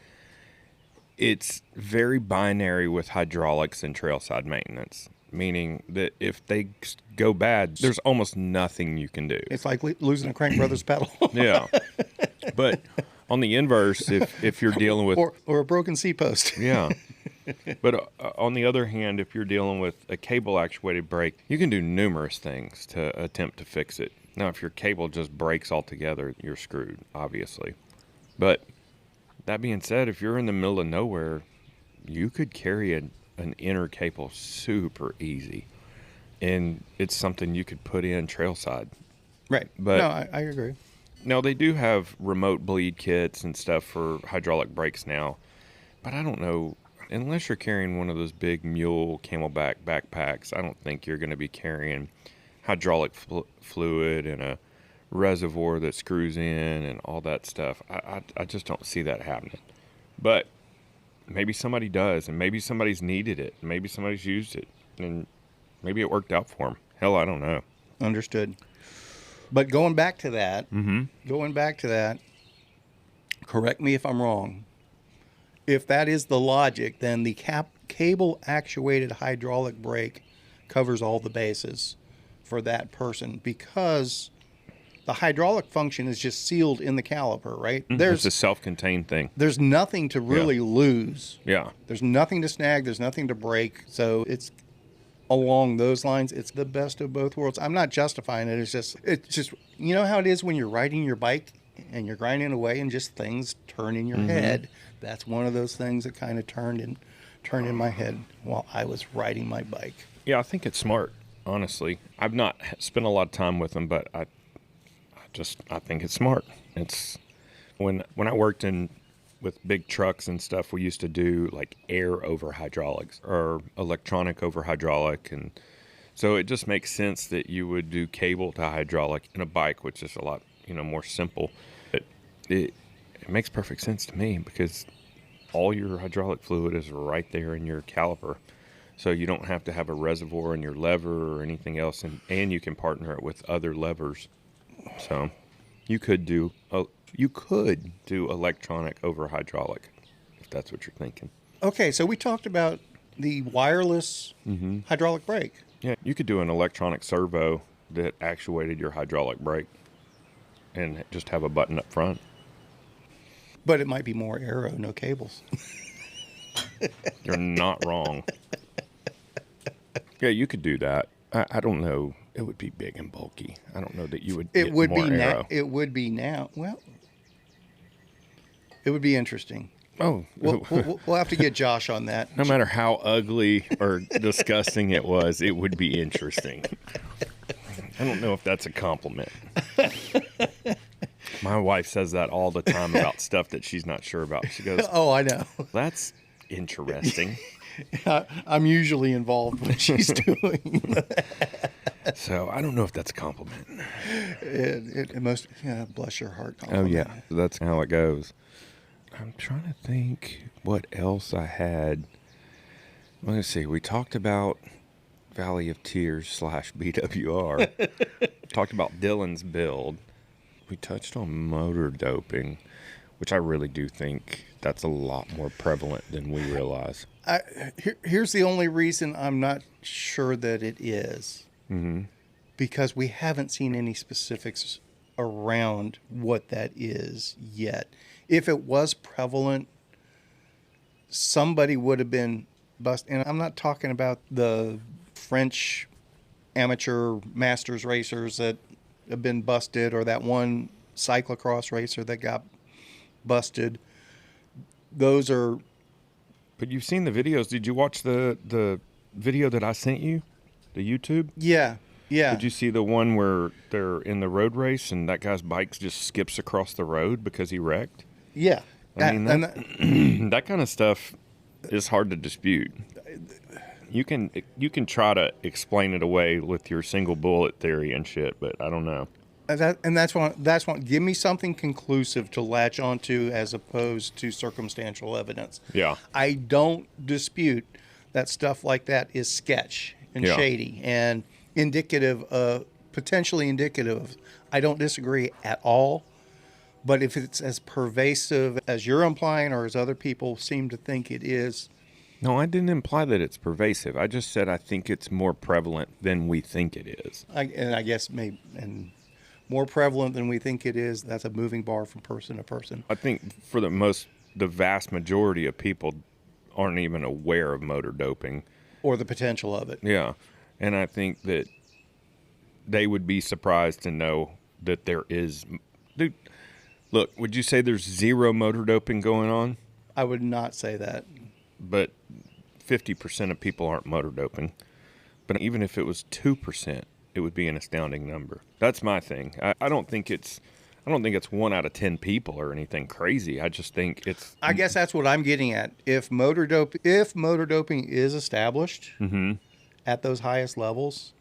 it's very binary with hydraulics and trailside maintenance, meaning that if they go bad, there's almost nothing you can do. It's like losing a Crank Brothers pedal. Yeah. But on the inverse, if you're dealing with... Or a broken seat post. Yeah. But on the other hand, if you're dealing with a cable actuated brake, you can do numerous things to attempt to fix it. Now, if your cable just breaks altogether, you're screwed, obviously. But that being said, if you're in the middle of nowhere, you could carry an inner cable super easy. And it's something you could put in trailside. Right. But no, I agree. no, they do have remote bleed kits and stuff for hydraulic brakes now. But I don't know, unless you're carrying one of those big mule camelback backpacks, I don't think you're going to be carrying hydraulic fluid and a reservoir that screws in and all that stuff. I just don't see that happening. But maybe somebody does, and maybe somebody's needed it. Maybe somebody's used it, and maybe it worked out for them. Hell, I don't know. Understood. But going back to that, correct me if I'm wrong. If that is the logic, then the cable-actuated hydraulic brake covers all the bases for that person, because the hydraulic function is just sealed in the caliper, right? It's a self-contained thing. There's nothing to really lose. Yeah. There's nothing to snag. There's nothing to break. So it's along those lines. It's the best of both worlds. I'm not justifying it. It's just you know how it is when you're riding your bike and you're grinding away and just things turn in your head. That's one of those things that kind of turned in my head while I was riding my bike. Yeah, I think it's smart, honestly. I've not spent a lot of time with them, but I think it's smart. It's when I worked with big trucks and stuff, we used to do like air over hydraulics or electronic over hydraulic, and so it just makes sense that you would do cable to hydraulic in a bike, which is a lot more simple. But it makes perfect sense to me, because all your hydraulic fluid is right there in your caliper, so you don't have to have a reservoir in your lever or anything else, and you can partner it with other levers. So you could do electronic over hydraulic, if that's what you're thinking. Okay, so we talked about the wireless hydraulic brake. Yeah, you could do an electronic servo that actuated your hydraulic brake and just have a button up front. But it might be more aero, no cables. You're not wrong. Yeah, you could do that. I don't know. It would be big and bulky. I don't know that you would get more aero. It would be now. Well, it would be interesting. Oh. We'll have to get Josh on that. No matter how ugly or disgusting it was, it would be interesting. I don't know if that's a compliment. My wife says that all the time about stuff that she's not sure about. She goes, "Oh, I know. That's interesting." I'm usually involved when she's doing. So I don't know if that's a compliment. It must. Yeah, bless your heart. Oh yeah, that's how it goes. I'm trying to think what else I had. Let's see. We talked about Valley of Tears / BWR. Talked about Dylan's build. We touched on motor doping, which I really do think that's a lot more prevalent than we realize. Here's the only reason I'm not sure that it is. Because we haven't seen any specifics around what that is yet. If it was prevalent, somebody would have been busted. And I'm not talking about the French amateur masters racers that have been busted, or that one cyclocross racer that got busted. Those are... But you've seen the videos. Did you watch the video that I sent you? The YouTube? Yeah. Did you see the one where they're in the road race and that guy's bike just skips across the road because he wrecked? Yeah. I mean, that kind of stuff is hard to dispute. You can try to explain it away with your single bullet theory and shit, but I don't know. That's what. Give me something conclusive to latch onto as opposed to circumstantial evidence. Yeah. I don't dispute that stuff like that is sketch and shady and potentially indicative. I don't disagree at all. But if it's as pervasive as you're implying, or as other people seem to think it is. No, I didn't imply that it's pervasive. I just said I think it's more prevalent than we think it is. I guess maybe, and more prevalent than we think it is, that's a moving bar from person to person. I think for the vast majority of people aren't even aware of motor doping. Or the potential of it. Yeah. And I think that they would be surprised to know that there is... Dude, look, would you say there's zero motor doping going on? I would not say that. But 50% of people aren't motor doping. But even if it was 2%, it would be an astounding number. That's my thing. I don't think it's 1 out of 10 people or anything crazy. I just think it's. I guess that's what I'm getting at. If motor doping is established at those highest levels,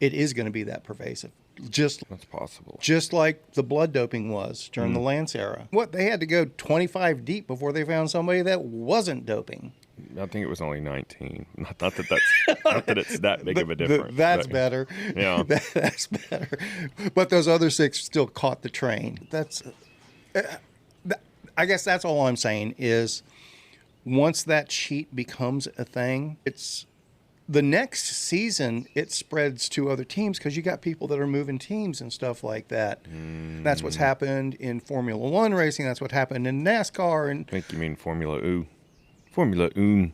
it is going to be that pervasive. That's possible. Just like the blood doping was during the Lance era. What, they had to go 25 deep before they found somebody that wasn't doping. I think it was only 19. Not that it's that big of a difference. That's better. Yeah. That's better. But those other 6 still caught the train. I guess that's all I'm saying is once that cheat becomes a thing, it's the next season it spreads to other teams because you got people that are moving teams and stuff like that. That's what's happened in Formula One racing. That's what happened in NASCAR. And I think you mean Formula Un.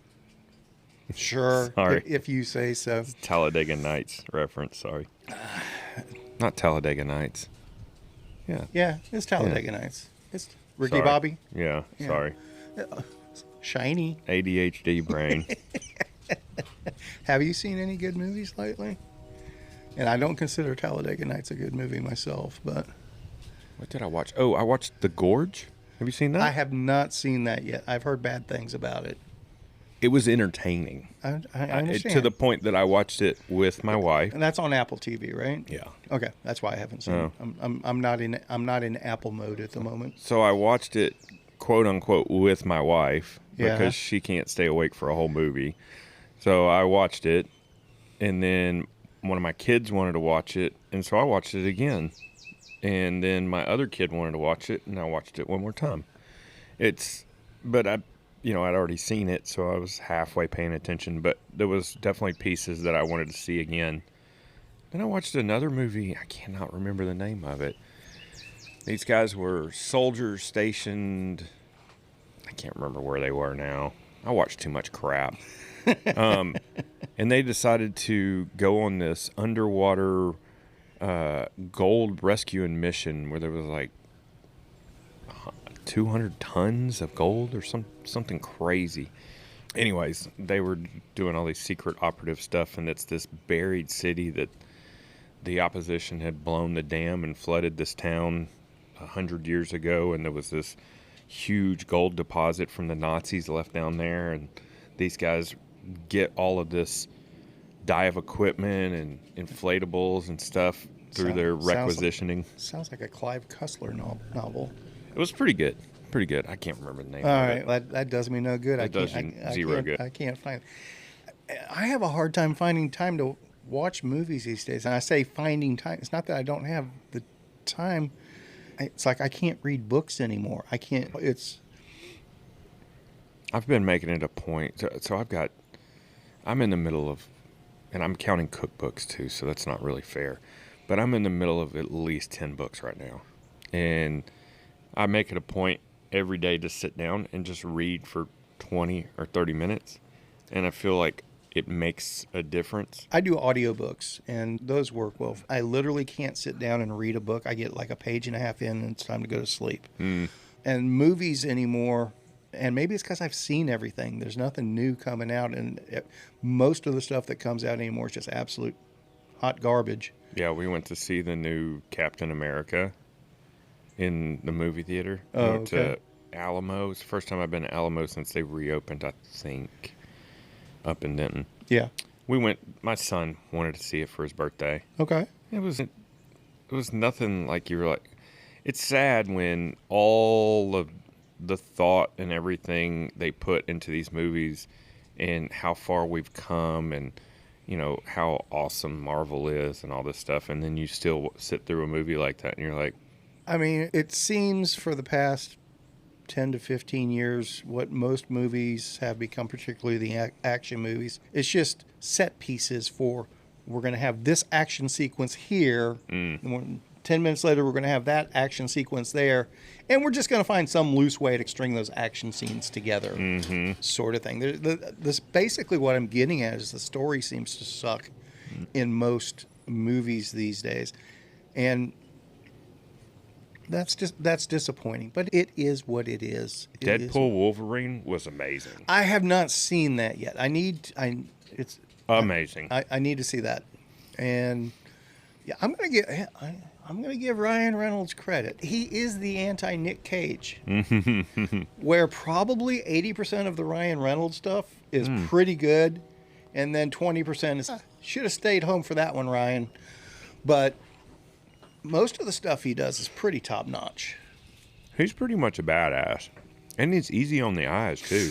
Sure. Sorry. If you say so. Talladega Nights reference. Sorry. Not Talladega Nights. Yeah. Yeah, it's Talladega Nights. It's Ricky Sorry. Bobby. Yeah. Sorry. Shiny. ADHD brain. Have you seen any good movies lately? And I don't consider Talladega Nights a good movie myself, but... What did I watch? Oh, I watched The Gorge. Have you seen that? I have not seen that yet. I've heard bad things about it. It was entertaining. I understand. To the point that I watched it with my wife. And that's on Apple TV, right? Yeah. Okay, that's why I haven't seen it. I'm not in Apple mode at the moment. So I watched it, quote unquote, with my wife Yeah. because she can't stay awake for a whole movie. So I watched it, and then one of my kids wanted to watch it, and so I watched it again. And then my other kid wanted to watch it, and I watched it one more time. But I'd already seen it, so I was halfway paying attention. But there was definitely pieces that I wanted to see again. Then I watched another movie. I cannot remember the name of it. These guys were soldiers stationed. I can't remember where they were now. I watched too much crap. And they decided to go on this underwater gold rescuing mission where there was like 200 tons of gold or something crazy. Anyways, they were doing all these secret operative stuff, and it's this buried city that the opposition had blown the dam and flooded this town 100 years ago, and there was this huge gold deposit from the Nazis left down there, and these guys get all of this dive equipment and inflatables and stuff through their requisitioning. Sounds like a Clive Cussler novel. It was pretty good. Pretty good. I can't remember the name All of right, it. that does me no good. It does zero good. I can't find it. I have a hard time finding time to watch movies these days. And I say finding time. It's not that I don't have the time. It's like I can't read books anymore. I can't. I've been making it a point. So I'm in the middle of, and I'm counting cookbooks too, so that's not really fair. But I'm in the middle of at least 10 books right now. And I make it a point every day to sit down and just read for 20 or 30 minutes. And I feel like it makes a difference. I do audiobooks, and those work well. I literally can't sit down and read a book. I get like a page and a half in, and it's time to go to sleep. And movies anymore, and maybe it's because I've seen everything. There's nothing new coming out, and most of the stuff that comes out anymore is just absolute hot garbage. Yeah, we went to see the new Captain America in the movie theater. Oh, We went okay. to Alamo. It's the first time I've been to Alamo since they reopened, I think, up in Denton. Yeah. We went. My son wanted to see it for his birthday. Okay. It was nothing like you were like. It's sad when all of the thought and everything they put into these movies and how far we've come and, you know, how awesome Marvel is and all this stuff. And then you still sit through a movie like that and you're like, I mean, it seems for the past 10 to 15 years, what most movies have become, particularly the action movies, it's just set pieces for, we're going to have this action sequence here. And 10 minutes later, we're going to have that action sequence there. And we're just going to find some loose way to string those action scenes together, sort of thing. This basically what I'm getting at is the story seems to suck in most movies these days. And that's disappointing, but it is what it is. Deadpool Wolverine was amazing. I have not seen that yet. It's Amazing. I need to see that, and yeah, I'm gonna give Ryan Reynolds credit. He is the anti Nick Cage, where probably 80% of the Ryan Reynolds stuff is pretty good, and then 20% is should have stayed home for that one, Ryan. But most of the stuff he does is pretty top notch. He's pretty much a badass, and he's easy on the eyes too.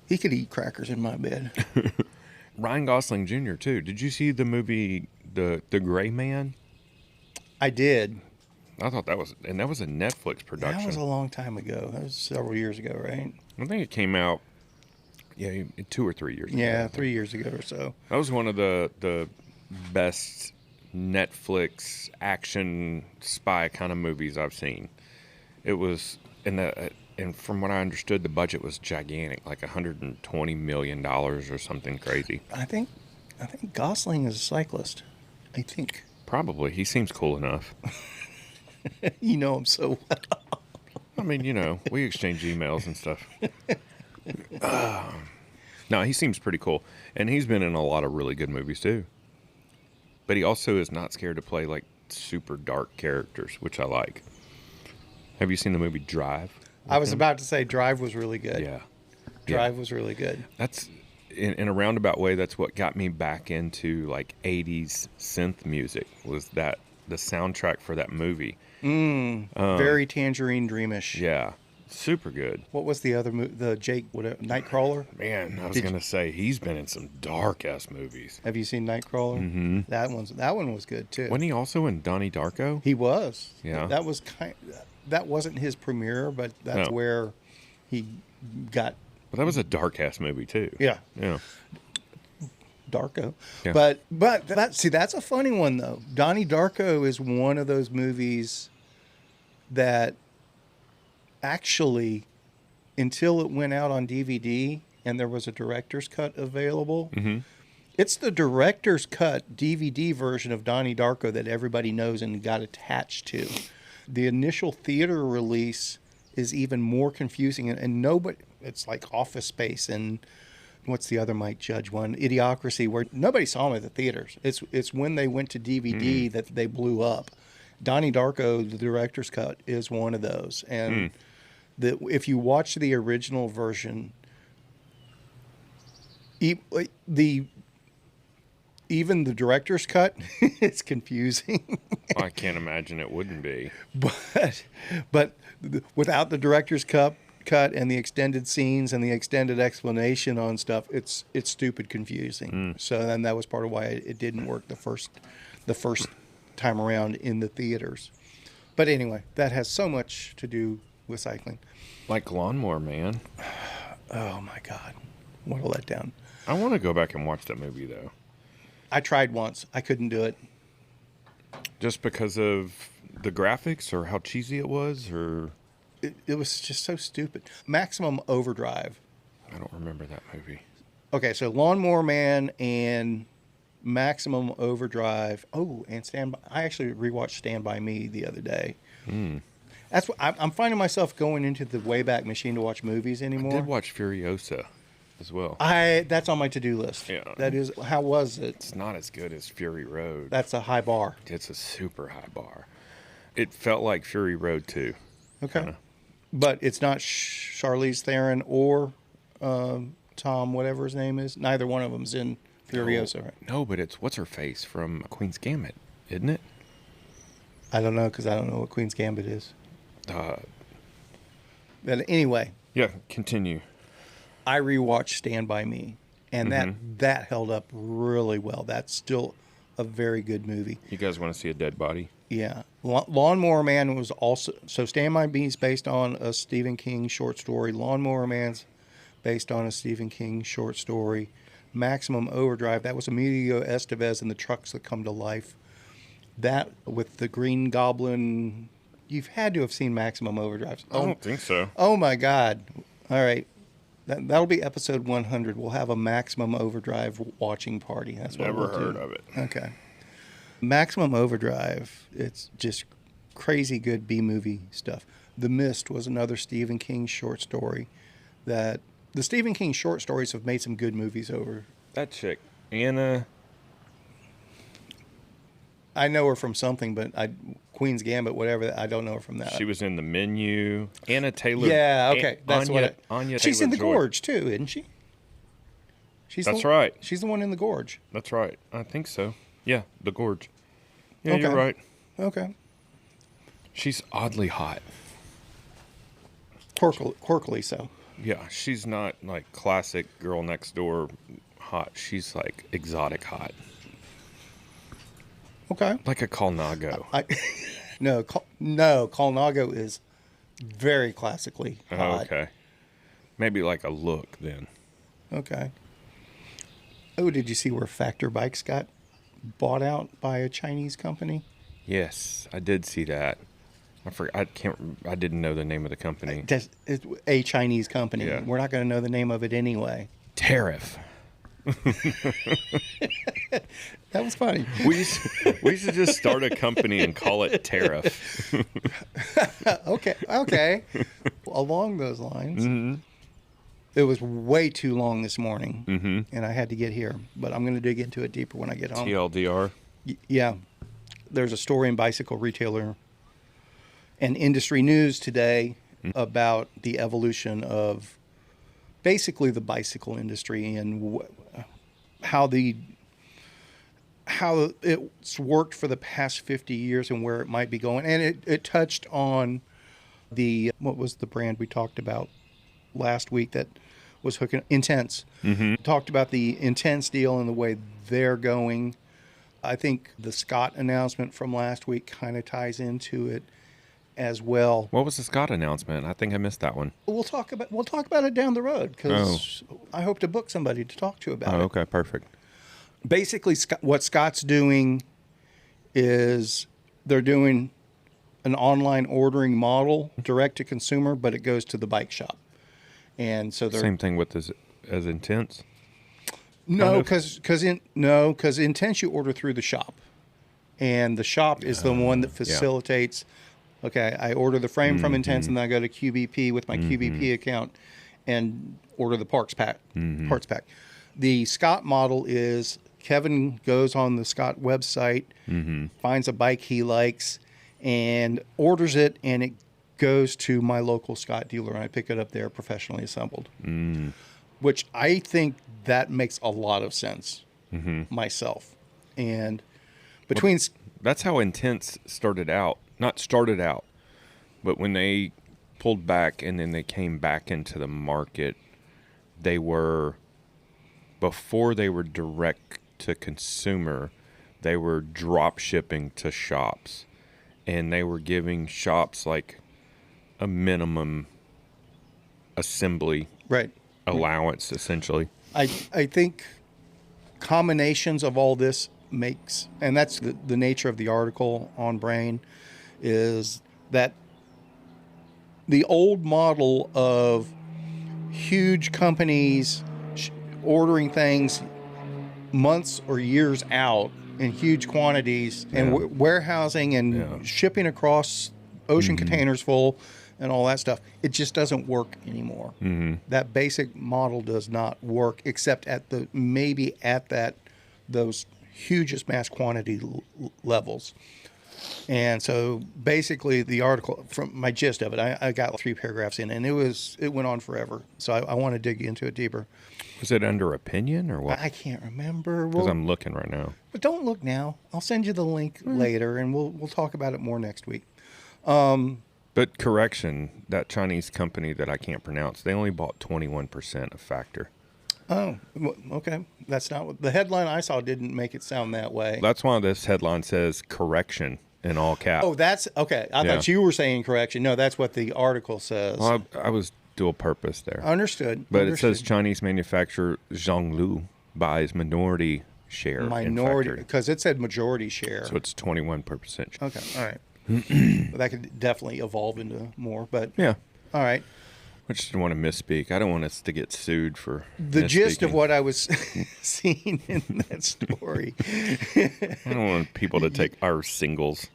He could eat crackers in my bed. Ryan Gosling Jr. too. Did you see the movie The Gray Man? I did. I thought that was a Netflix production. That was a long time ago. That was several years ago, right? I think it came out, 2 or 3 years ago. Yeah, 3 years ago or so. That was one of the best Netflix action spy kind of movies I've seen. It was, and from what I understood, the budget was gigantic, like $120 million or something crazy. I think Gosling is a cyclist. I think. Probably. He seems cool enough. You know him so well. I mean, we exchange emails and stuff. No, he seems pretty cool. And he's been in a lot of really good movies, too. But he also is not scared to play, like, super dark characters, which I like. Have you seen the movie Drive? I was about to say Drive was really good. Yeah. Drive was really good. That's, in a roundabout way, that's what got me back into, like, 80s synth music, was that the soundtrack for that movie. Very Tangerine Dreamish. Yeah. Super good. What was the other movie? The Jake, Nightcrawler? Man, I was going to say, he's been in some dark-ass movies. Have you seen Nightcrawler? Mm-hmm. That one was good, too. Wasn't he also in Donnie Darko? He was. Yeah. That wasn't his premiere, but that's where he got... But that was a dark-ass movie, too. Yeah. Yeah. Darko. Yeah. But that's a funny one, though. Donnie Darko is one of those movies that actually, until it went out on DVD and there was a director's cut available, it's the director's cut DVD version of Donnie Darko that everybody knows and got attached to. The initial theater release is even more confusing, and nobody, it's like Office Space and what's the other Mike Judge one? Idiocracy, where nobody saw them at the theaters. It's when they went to DVD that they blew up. Donnie Darko, the director's cut, is one of those. And if you watch the original version, even the director's cut is confusing. I can't imagine it wouldn't be. But without the director's cut and the extended scenes and the extended explanation on stuff, it's stupid confusing. So then that was part of why it didn't work the first time around in the theaters. But anyway, that has so much to do with cycling. Like Lawnmower Man. Oh my God, what a letdown! I want to go back and watch that movie though. I tried once, I couldn't do it. Just because of the graphics or how cheesy it was, or it was just so stupid. Maximum Overdrive. I don't remember that movie. Okay, so Lawnmower Man and Maximum Overdrive. Oh, and I actually rewatched Stand By Me the other day. That's what I'm finding myself going into the Wayback Machine to watch movies anymore. I did watch Furiosa as well. That's on my to-do list. Yeah. That is. How was it? It's not as good as Fury Road. That's a high bar. It's a super high bar. It felt like Fury Road too. Okay. Kinda. But it's not Charlize Theron or Tom, whatever his name is. Neither one of them's in Furiosa, right? No, but it's what's her face from Queen's Gambit, isn't it? I don't know because I don't know what Queen's Gambit is. But anyway. Yeah, continue. I rewatched Stand By Me, and that held up really well. That's still a very good movie. You guys want to see a dead body? Yeah. Lawnmower Man was also... So Stand By Me is based on a Stephen King short story. Lawnmower Man's based on a Stephen King short story. Maximum Overdrive, that was Emilio Estevez and the Trucks That Come to Life. That with the Green Goblin... You've had to have seen Maximum Overdrive. I don't think so. Oh, my God. All right. That'll be episode 100. We'll have a Maximum Overdrive watching party. That's what Never we'll heard do. of it. Okay. Maximum Overdrive, it's just crazy good B-movie stuff. The Mist was another Stephen King short story that the Stephen King short stories have made some good movies over. That chick, Anna. I know her from something, but Queen's Gambit, whatever. I don't know her from that. She was in The Menu. Anna Taylor. Yeah, okay. That's Anya she's in The Taylor-Joy. Gorge, too, isn't she? That's right. She's the one in The Gorge. That's right. I think so. Yeah, The Gorge. Yeah, Okay. you're right. Okay. She's oddly hot. Quirkily so. Yeah, she's not like classic girl next door hot. She's like exotic hot. Okay. Like a Colnago. No, Colnago is very classically Oh, hot. okay. Maybe like a look then. Okay. Oh, did you see where Factor Bikes got bought out by a Chinese company? Yes, I did see that. I didn't know the name of the company. It's a Chinese company. Yeah. We're not going to know the name of it anyway. Tariff. That was funny. We should just start a company and call it Tariff. Okay. Along those lines, It was way too long this morning, and I had to get here. But I'm going to dig into it deeper when I get home. TLDR. Yeah. There's a story in Bicycle Retailer and Industry News today about the evolution of basically the bicycle industry and how it's worked for the past 50 years and where it might be going. And it touched on what was the brand we talked about last week that was hooking Intense. Talked about the Intense deal and the way they're going. I think the Scott announcement from last week kind of ties into it as well. What was the Scott announcement? I think I missed that one. We'll talk about it down the road because I hope to book somebody to talk to about it. Okay, perfect. Basically, what Scott's doing is they're doing an online ordering model, direct to consumer, but it goes to the bike shop. And so they're Same thing with as Intense. No, because Intense you order through the shop, and the shop is the one that facilitates. Okay, I order the frame from Intense, and then I go to QBP with my QBP account and order the parts pack. The Scott model is Kevin goes on the Scott website, finds a bike he likes, and orders it, and it goes to my local Scott dealer, and I pick it up there professionally assembled. Which I think that makes a lot of sense myself. And between... That's how Intense started out. Not started out, but when they pulled back and then they came back into the market, before they were direct to consumer, they were drop shipping to shops. And they were giving shops like a minimum assembly allowance, essentially. I think combinations of all this makes, and that's the nature of the article on Brain, is that the old model of huge companies ordering things months or years out in huge quantities and warehousing and shipping across ocean containers full and all that stuff, it just doesn't work anymore. That basic model does not work except at those hugest mass quantity levels. And so basically the article, from my gist of it, I got 3 paragraphs in, and it went on forever. So I want to dig into it deeper. Was it under opinion or what? I can't remember. Because I'm looking right now. But don't look now. I'll send you the link later, and we'll talk about it more next week. But correction, that Chinese company that I can't pronounce, they only bought 21% of Factor. Oh, okay. That's not what the headline I saw didn't make it sound that way. That's why this headline says correction in all caps. Oh, that's okay. I thought you were saying correction. No, that's what the article says. Well, I was dual purpose there. Understood. But it says Chinese manufacturer Zhonglu buys minority share. Minority, because it said majority share. So it's 21%. Okay, all right. That could definitely evolve into more, but yeah. All right. I just didn't want to misspeak. I don't want us to get sued for the gist of misspeaking. what I was seeing in that story. I don't want people to take our singles.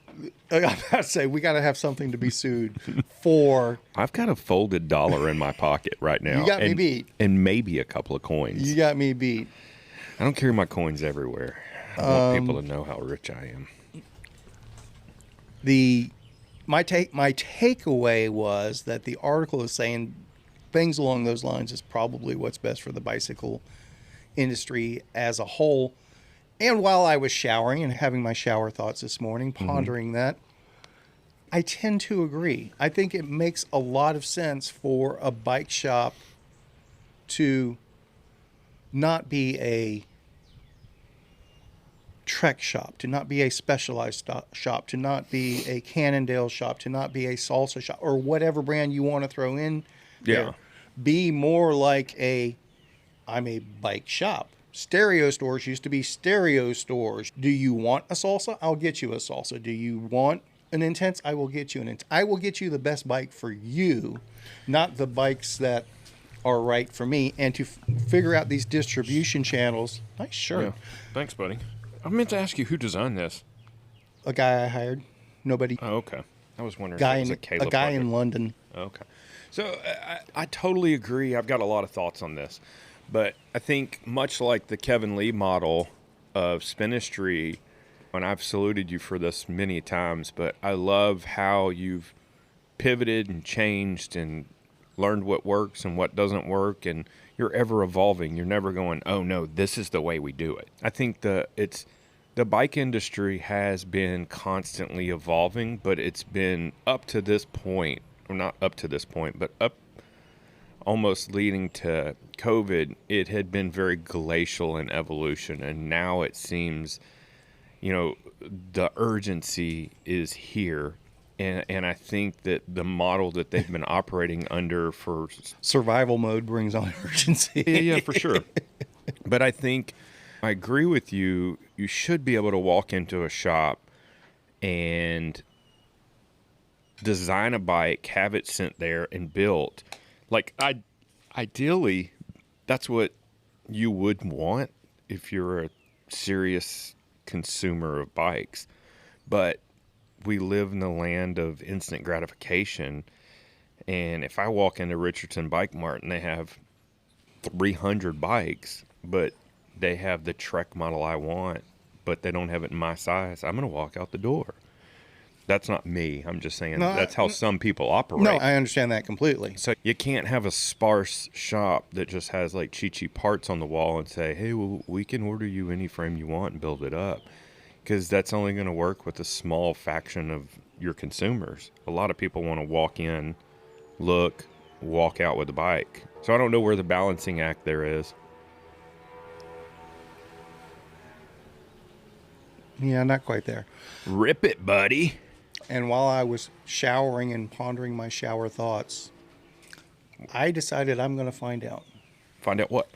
I'm about to say, we got to have something to be sued for. I've got a folded dollar in my pocket right now. You got me beat. And maybe a couple of coins. You got me beat. I don't carry my coins everywhere. I want people to know how rich I am. My takeaway was that the article is saying things along those lines is probably what's best for the bicycle industry as a whole. And while I was showering and having my shower thoughts this morning, pondering that, I tend to agree. I think it makes a lot of sense for a bike shop to not be a Trek shop, to not be a Specialized shop, to not be a Cannondale shop, to not be a Salsa shop, or whatever brand you want to throw in. Yeah. There. Be more like I'm a bike shop. Stereo stores used to be stereo stores. Do you want a Salsa? I'll get you a Salsa. Do you want an Intense? I will get you an Intense. I will get you the best bike for you, not the bikes that are right for me. And to figure out these distribution channels. Nice shirt. Yeah. Thanks, buddy. I meant to ask you who designed this. A guy I hired. Nobody. Oh, okay. I was wondering Guy if it was in, a Caleb a guy project. in London. Okay. So I totally agree. I've got a lot of thoughts on this. But I think much like the Kevin Lee model of Spinistry, and I've saluted you for this many times, but I love how you've pivoted and changed and learned what works and what doesn't work, and you're ever evolving. You're never going, oh no, this is the way we do it. I think the bike industry has been constantly evolving, but it's been up to this point, or not up to this point, but up almost leading to COVID, it had been very glacial in evolution, and now it seems, the urgency is here. And I think that the model that they've been operating under for Survival mode brings on urgency. yeah, for sure. But I think I agree with you. You should be able to walk into a shop and design a bike, have it sent there and built. Like, ideally, that's what you would want if you're a serious consumer of bikes. But we live in the land of instant gratification. And if I walk into Richardson Bike Mart and they have 300 bikes, but they have the Trek model I want, but they don't have it in my size, I'm going to walk out the door. That's not me. I'm just saying that's how some people operate. No, I understand that completely. So you can't have a sparse shop that just has like cheap parts on the wall and say, hey, well, we can order you any frame you want and build it up. Because that's only going to work with a small faction of your consumers. A lot of people want to walk in, look, walk out with a bike. So I don't know where the balancing act there is. Yeah, not quite there. Rip it, buddy. And while I was showering and pondering my shower thoughts, I decided I'm going to find out. Find out what?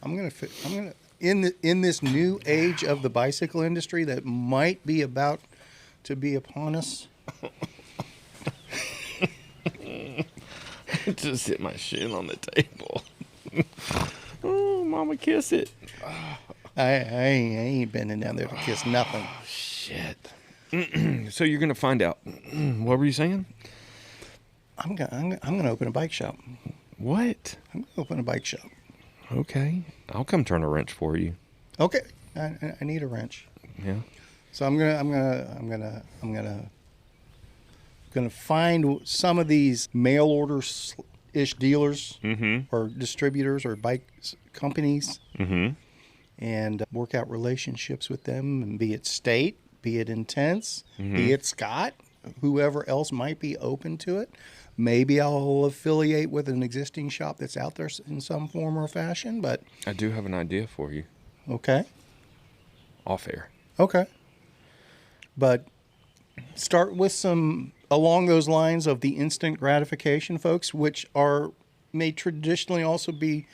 I'm going to in this new age of the bicycle industry that might be about to be upon us. Just hit my shin on the table. Oh, mama, kiss it. I ain't bending down there to kiss nothing. Shit. So you're gonna find out. What were you saying? I'm gonna open a bike shop. What? I'm gonna open a bike shop. Okay, I'll come turn a wrench for you. Okay, I need a wrench. Yeah. So I'm gonna find some of these mail order ish dealers or distributors or bike companies and work out relationships with them, and be it State, be it Intense, be it Scott, whoever else might be open to it. Maybe I'll affiliate with an existing shop that's out there in some form or fashion, but... I do have an idea for you. Okay. Off air. Okay. But start with some along those lines of the instant gratification folks, which may traditionally also be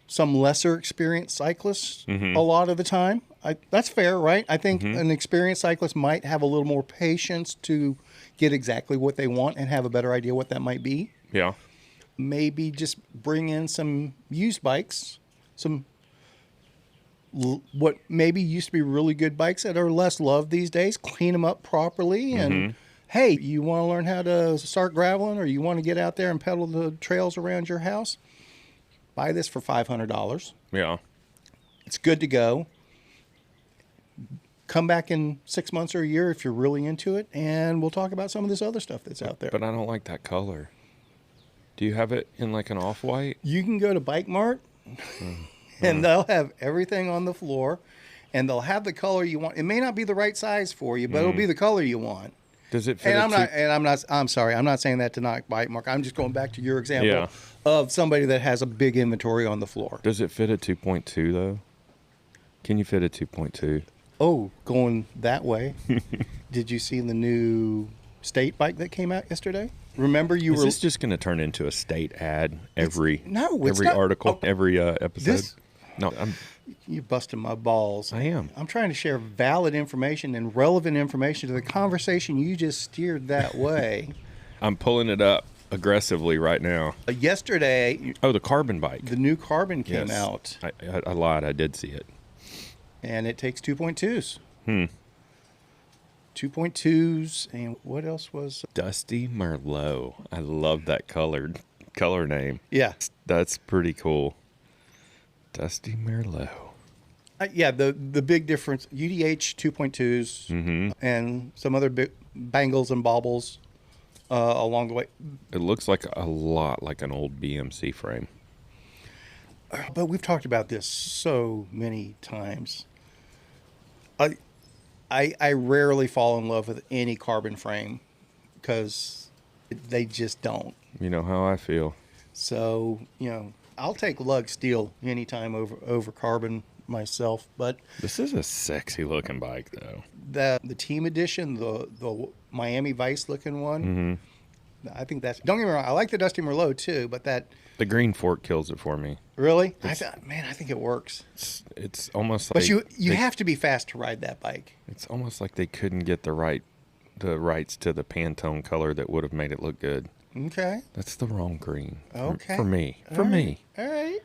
some lesser experienced cyclists a lot of the time. That's fair, right? I think an experienced cyclist might have a little more patience to get exactly what they want and have a better idea what that might be. Yeah. maybe just bring in some used bikes, some what maybe used to be really good bikes that are less loved these days, clean them up properly. And hey, you want to learn how to start graveling, or you want to get out there and pedal the trails around your house? Buy this for $500. Yeah. It's good to go. Come back in 6 months or a year if you're really into it, and we'll talk about some of this other stuff that's out there. But I don't like that color. Do you have it in like an off-white? You can go to Bike Mart, and they'll have everything on the floor, and they'll have the color you want. It may not be the right size for you, but it'll be the color you want. Does it fit? I'm sorry, I'm not saying that to knock Bike Mart. I'm just going back to your example of somebody that has a big inventory on the floor. Does it fit a 2.2 though? Can you fit a 2.2? Oh, going that way. Did you see the new state bike that came out yesterday? Remember Is this just going to turn into a state ad every not. article, every episode? You're busting my balls. I am. I'm trying to share valid information and relevant information to the conversation you just steered that way. I'm pulling it up aggressively right now. Yesterday. Oh, the carbon bike. The new carbon came out. I lied. I did see it. And it takes 2.2s. 2.2s, and what else was? Dusty Merlot. I love that color name. Yeah. That's pretty cool. Dusty Merlot. Yeah, the big difference, UDH 2.2s and some other big bangles and baubles along the way. It looks like a lot like an old BMC frame. But we've talked about this so many times. I rarely fall in love with any carbon frame because they just don't. You know how I feel. So, I'll take lug steel anytime over carbon myself. But this is a sexy looking bike, though. The team edition, the Miami Vice looking one, I think that's. Don't get me wrong, I like the Dusty Merlot too, but the green fork kills it for me. Really? I think it works. It's almost like. But you have to be fast to ride that bike. It's almost like they couldn't get the rights to the Pantone color that would have made it look good. Okay. That's the wrong green. Okay. For me. All right.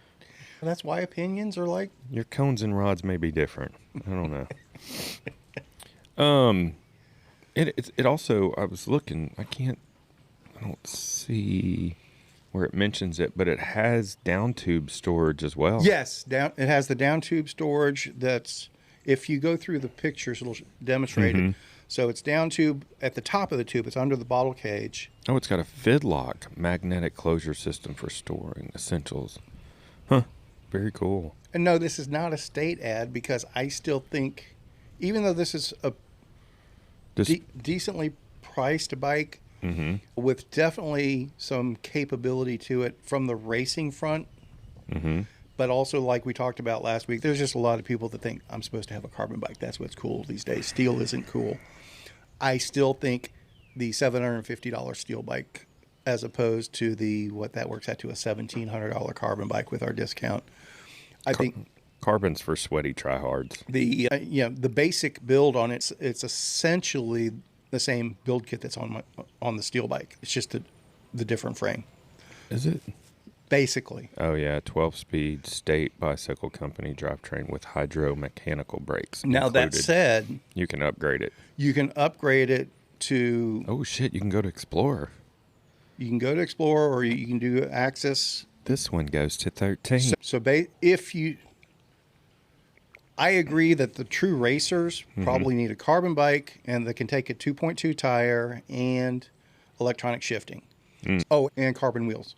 That's why opinions are like. Your cones and rods may be different. I don't know. It also, I was looking, I don't see where it mentions it, but it has down tube storage as well. Yes, it has the down tube storage. That's, if you go through the pictures, it'll demonstrate it. So it's down tube at the top of the tube. It's under the bottle cage. Oh, it's got a Fidlock magnetic closure system for storing essentials. Huh. Very cool. And no, this is not a state ad, because I still think, even though this is a decently priced bike, with definitely some capability to it from the racing front, but also, like we talked about last week, there's just a lot of people that think I'm supposed to have a carbon bike. That's what's cool these days. Steel isn't cool. I still think the $750 steel bike, as opposed to what that works out to, a $1,700 carbon bike with our discount, I think carbon's for sweaty tryhards. The basic build on it's essentially the same build kit that's on the steel bike. It's just the different frame. Is it? Basically. Oh yeah, 12-speed state bicycle company drivetrain with hydro-mechanical brakes. Now included. That said, you can upgrade it. You can upgrade it to. Oh shit! You can go to Explorer. You can go to Explorer, or you can do Access. This one goes to 13. I agree that the true racers probably need a carbon bike, and they can take a 2.2 tire and electronic shifting. Oh, and carbon wheels.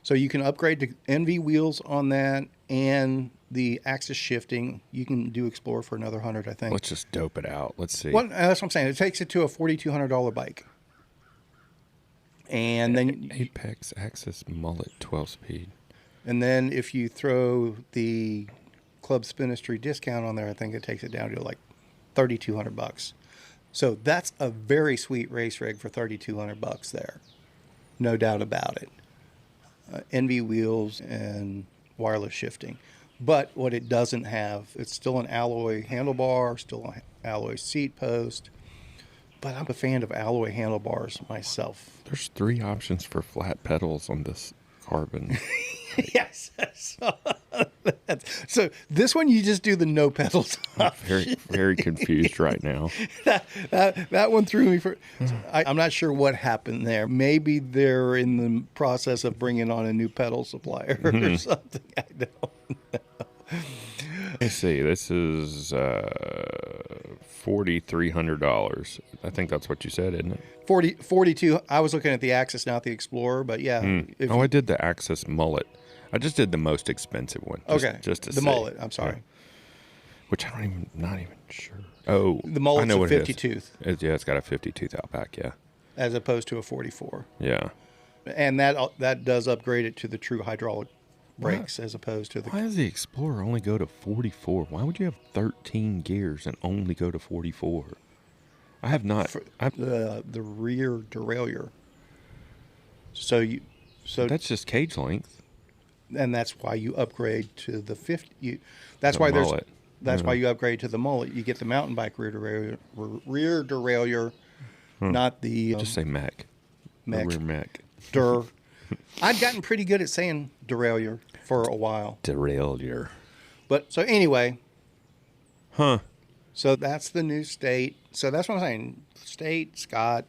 So you can upgrade to NV wheels on that, and the axis shifting. You can do Explorer for another $100, I think. Let's just dope it out. Let's see. Well, that's what I'm saying. It takes it to a $4,200 bike. And then Apex Axis Mullet 12-speed. And then if you throw the Club Spinistry discount on there, I think it takes it down to like $3,200. So that's a very sweet race rig for $3,200 there. No doubt about it. NV wheels and wireless shifting. But what it doesn't have, it's still an alloy handlebar, still an alloy seat post. But I'm a fan of alloy handlebars myself. There's 3 options for flat pedals on this carbon. Yes. So this one, you just do the no pedals. I'm very confused right now. That one threw me for. I'm not sure what happened there. Maybe they're in the process of bringing on a new pedal supplier or something. I don't know. Let's see. This is $4,300. I think that's what you said, isn't it? 42. I was looking at the Axis, not the Explorer, but yeah. I did the Axis mullet. I just did the most expensive one. Just to the see. mullet. I'm sorry. Yeah. Which not even sure. Oh, the mullet's I know a what 50 it is. tooth. It's got a 50 tooth out back. Yeah. As opposed to a 44. Yeah. And that does upgrade it to the true hydraulic brakes as opposed to the. Why does the Explorer only go to 44? Why would you have 13 gears and only go to 44? I have not. The rear derailleur. So that's just cage length. And that's why you upgrade to the 50. That's the why mullet. That's why you upgrade to the mullet. You get the mountain bike rear derailleur, not the. Just say mech. Mech. The rear mech. I'd gotten pretty good at saying derailleur for a while. Derailleur. But so anyway. Huh. So that's the new state. So that's what I'm saying. State, Scott,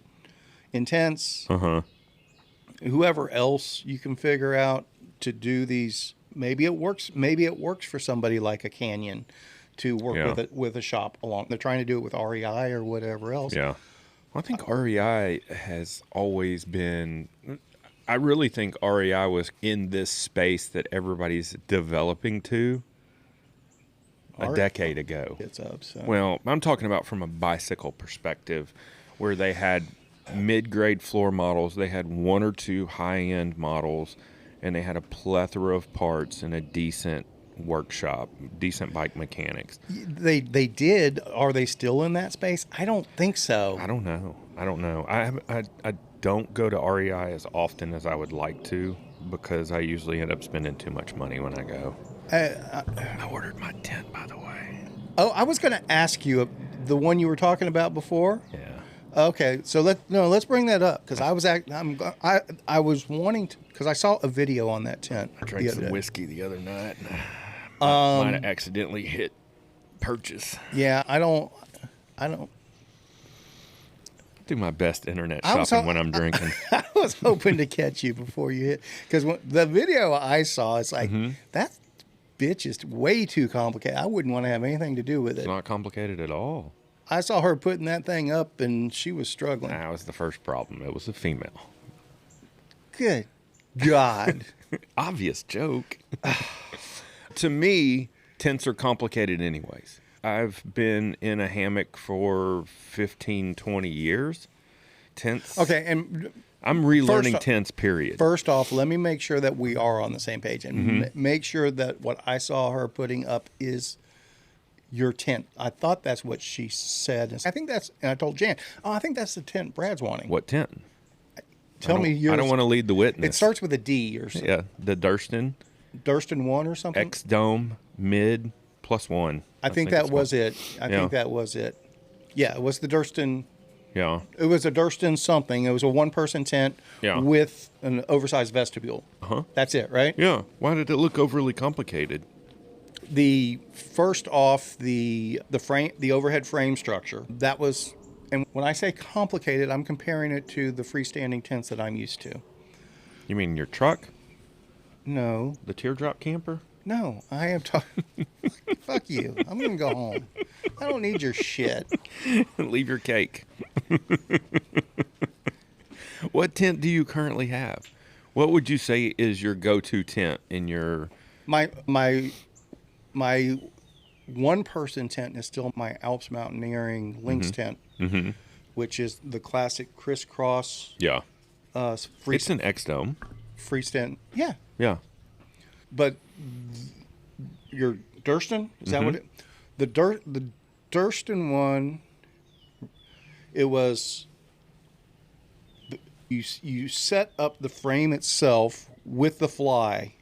Intense. Whoever else you can figure out to do these. Maybe it works. Maybe it works for somebody like a Canyon to work with a shop along. They're trying to do it with REI or whatever else. Yeah. Well, I think REI has always been. I really think REI was in this space that everybody's developing to a decade ago. It's up. So. Well, I'm talking about from a bicycle perspective, where they had mid-grade floor models, they had one or two high-end models, and they had a plethora of parts and a decent workshop, decent bike mechanics. They did. Are they still in that space? I don't think so. I don't know. I don't go to REI as often as I would like to because I usually end up spending too much money when I go. I ordered my tent, by the way. Oh, I was going to ask you the one you were talking about before. Yeah. Okay, so let's bring that up because I was wanting to because I saw a video on that tent. I drank some whiskey the other night. And might have accidentally hit purchase. Yeah, I don't do my best internet shopping when I'm drinking. I was hoping to catch you before you hit because the video I saw, it's like that bitch is way too complicated. I wouldn't want to have anything to do with it. It's not complicated at all. I saw her putting that thing up and she was struggling. That was the first problem. It was a female. Good God. Obvious joke. To me, tents are complicated anyways. I've been in a hammock for 15, 20 years. Tents. Okay, and I'm relearning tents, period. First off, let me make sure that we are on the same page and make sure that what I saw her putting up is your tent. I thought that's what she said. I think that's, and I told Jan, I think that's the tent Brad's wanting. What tent? Tell me yours. I don't want to lead the witness. It starts with a D or something. Yeah, the Durston. Durston 1 or something? X-Dome, mid, +1. I think that was it. I think that was it. Yeah, it was the Durston. Yeah. It was a Durston something. It was a one-person tent with an oversized vestibule. That's it, right? Yeah. Why did it look overly complicated? First off, the overhead frame structure. That was, and when I say complicated, I'm comparing it to the freestanding tents that I'm used to. You mean your truck? No. The teardrop camper? No, I am talking. Fuck you. I'm going to go home. I don't need your shit. Leave your cake. What tent do you currently have? What would you say is your go-to tent in your... My one-person tent is still my Alps Mountaineering Lynx tent, which is the classic crisscross. Yeah. It's an X-Dome. Freestand. Yeah. Yeah. But your Durston, is that what it? The Durston one, it was you set up the frame itself with the fly,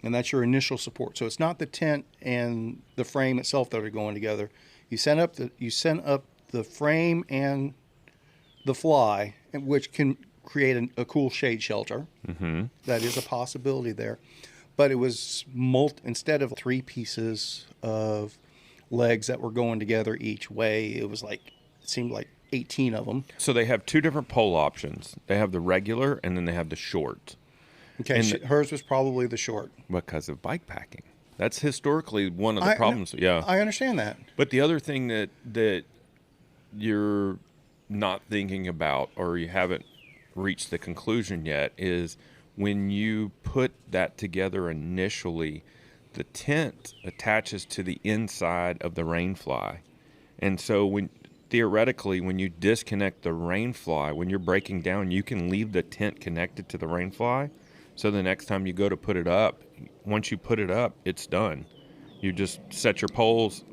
and that's your initial support. So it's not the tent and the frame itself that are going together. You send up the frame and the fly, which can create a cool shade shelter. Mm-hmm. That is a possibility there. But it was instead of 3 pieces of legs that were going together each way, it seemed like 18 of them. So they have 2 different pole options. They have the regular, and then they have the short. Okay, hers was probably the short. Because of bike packing. That's historically one of the problems. Yeah, I understand that. But the other thing that you're not thinking about, or you haven't reached the conclusion yet, is when you put that together initially, the tent attaches to the inside of the rainfly. And so theoretically, when you disconnect the rainfly, when you're breaking down, you can leave the tent connected to the rainfly. So the next time you go to put it up, once you put it up, it's done. You just set your poles,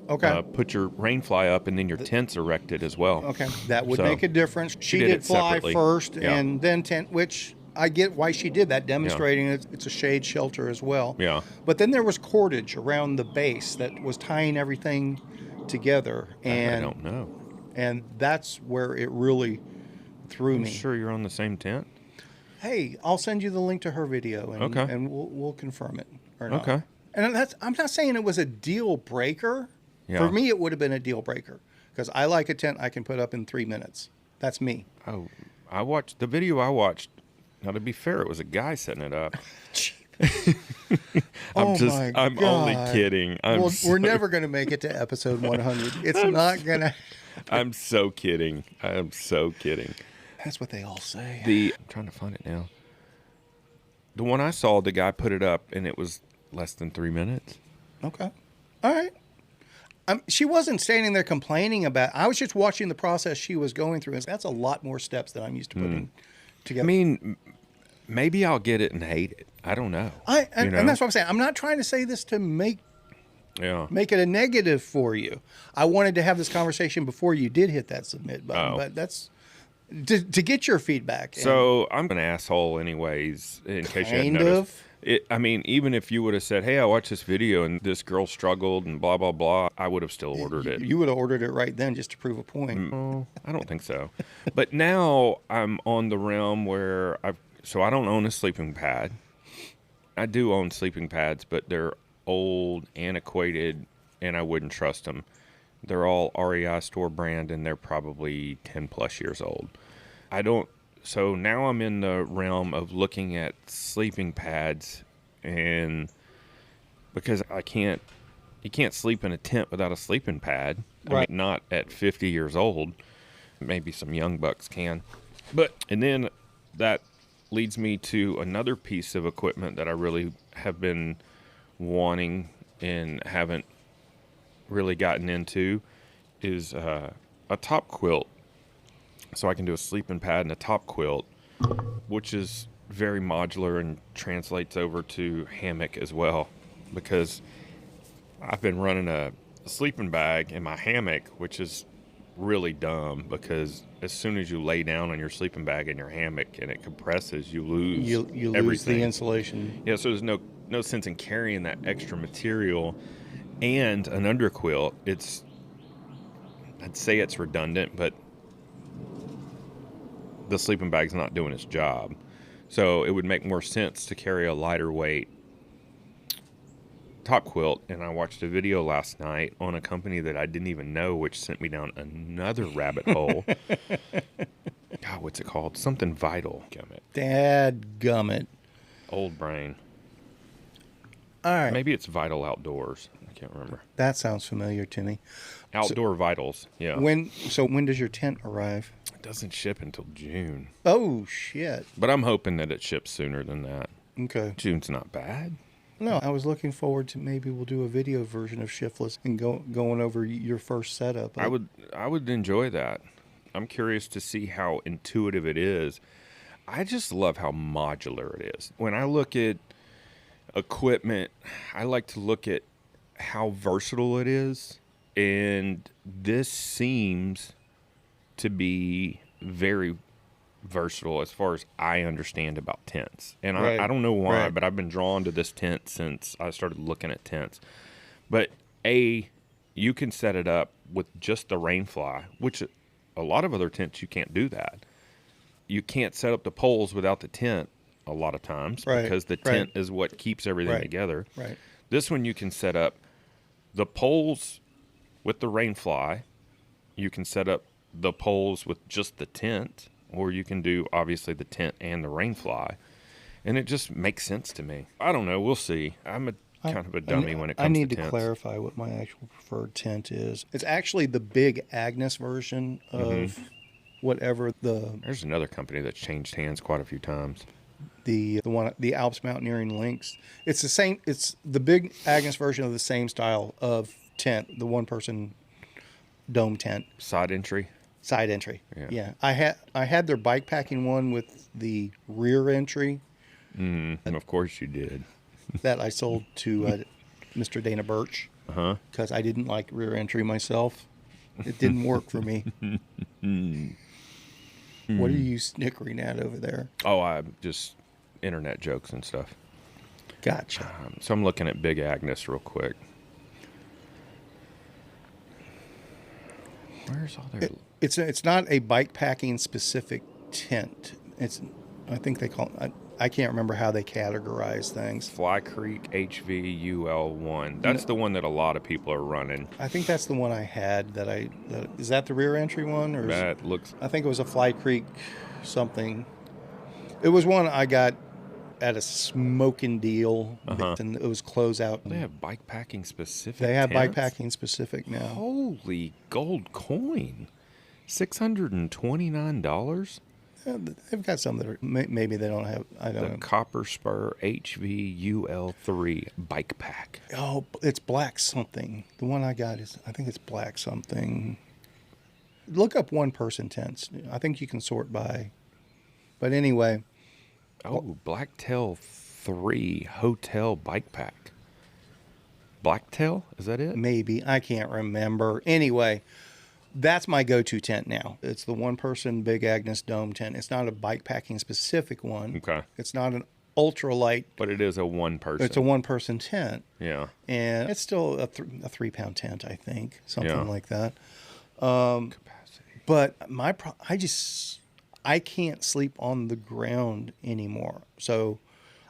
put your rainfly up, and then your tent's erected as well. Okay, that would make a difference. She did fly separately first, Yeah. and then tent, which I get why she did that, demonstrating it's a shade shelter as well. Yeah. But then there was cordage around the base that was tying everything together, and I don't know. And that's where it really threw me. Sure, you're on the same tent. Hey, I'll send you the link to her video, and, Okay. and we'll confirm it or not. Okay. And I'm not saying it was a deal breaker. Yeah. For me, it would have been a deal breaker because I like a tent I can put up in 3 minutes. That's me. Oh, I watched the video. Now, to be fair, it was a guy setting it up. I'm only kidding. We're never going to make it to episode 100. It's not going to. I'm so kidding. I'm so kidding. That's what they all say. I'm trying to find it now. The one I saw, the guy put it up, and it was less than 3 minutes. Okay. All right. She wasn't standing there complaining about. I was just watching the process she was going through. That's a lot more steps than I'm used to putting together. I mean, maybe I'll get it and hate it. I don't know. And that's what I'm saying. I'm not trying to say this to make it a negative for you. I wanted to have this conversation before you did hit that submit button, but that's to get your feedback. So I'm an asshole anyways, in case you hadn't noticed. I mean, even if you would have said, hey, I watched this video and this girl struggled and blah, blah, blah, I would have still ordered it. You would have ordered it right then just to prove a point. No, I don't think so. But now I'm on the realm where I don't own a sleeping pad. I do own sleeping pads, but they're old, antiquated, and I wouldn't trust them. They're all REI store brand, and they're probably 10 plus years old. So now I'm in the realm of looking at sleeping pads, and because you can't sleep in a tent without a sleeping pad. Right. I mean, not at 50 years old. Maybe some young bucks can. And then that leads me to another piece of equipment that I really have been wanting and haven't really gotten into is a top quilt. So I can do a sleeping pad and a top quilt, which is very modular and translates over to hammock as well, because I've been running a sleeping bag in my hammock, which is really dumb because as soon as you lay down on your sleeping bag in your hammock and it compresses, you lose you lose everything. the insulation. Yeah, so there's no sense in carrying that extra material. And an underquilt, I'd say it's redundant, but the sleeping bag's not doing its job. So it would make more sense to carry a lighter weight top quilt. And I watched a video last night on a company that I didn't even know, which sent me down another rabbit hole. God, what's it called? Something Vital. Dadgummit. Old brain. All right. Maybe it's Vital Outdoors. I can't remember. That sounds familiar to me. Outdoor Vitals, yeah. When does your tent arrive? It doesn't ship until June. Oh, shit. But I'm hoping that it ships sooner than that. Okay. June's not bad. No, I was looking forward to maybe we'll do a video version of ShiftLess and going over your first setup. I would enjoy that. I'm curious to see how intuitive it is. I just love how modular it is. When I look at equipment, I like to look at how versatile it is. And this seems to be very versatile as far as I understand about tents. And I don't know why, but I've been drawn to this tent since I started looking at tents. But you can set it up with just the rainfly, which a lot of other tents you can't do that. you can't set up the poles without the tent a lot of times because the tent is what keeps everything together. Right. This one you can set up the poles with the rain fly. You can set up the poles with just the tent, or you can do obviously the tent and the rain fly. And it just makes sense to me. I don't know. We'll see. I'm a kind of a dummy when it comes to tents. I need to clarify what my actual preferred tent is. It's actually the big Agnes version of whatever the... There's another company that's changed hands quite a few times. The Alps Mountaineering Lynx. It's the same. It's the big Agnes version of the same style of tent, the one-person dome tent. Side entry. Yeah. I had their bike packing one with the rear entry. And of course you did. That I sold to Mr. Dana Birch because I didn't like rear entry myself. It didn't work for me. What are you snickering at over there? Oh, I'm just internet jokes and stuff. Gotcha. So I'm looking at Big Agnes real quick. Where's all their... It's not a bike packing specific tent. I think they call it... I can't remember how they categorize things. Fly Creek HVUL1. That's the one that a lot of people are running. I think that's the one I had. Is that the rear entry one? Or that looks... I think it was a Fly Creek something. It was one I got at a smoking deal, and it was closeout. They have bike packing specific They have tents? bike packing specific now. Holy gold coin. $629? Yeah, they've got some that are maybe they don't have. I don't know. The Copper Spur HVUL3 bike pack. Oh, it's black something. The one I got I think it's black something. Look up one-person tents. I think you can sort by. But anyway. Oh, Blacktail 3 hotel bike pack. Blacktail? Is that it? Maybe. I can't remember. Anyway. That's my go-to tent now. It's the one-person Big Agnes Dome tent. It's not a bike packing specific one. Okay. It's not an ultralight. But it is a one-person. It's a one-person tent. Yeah. And it's still a 3-pound tent, I think. Something like that. Capacity. But I can't sleep on the ground anymore. So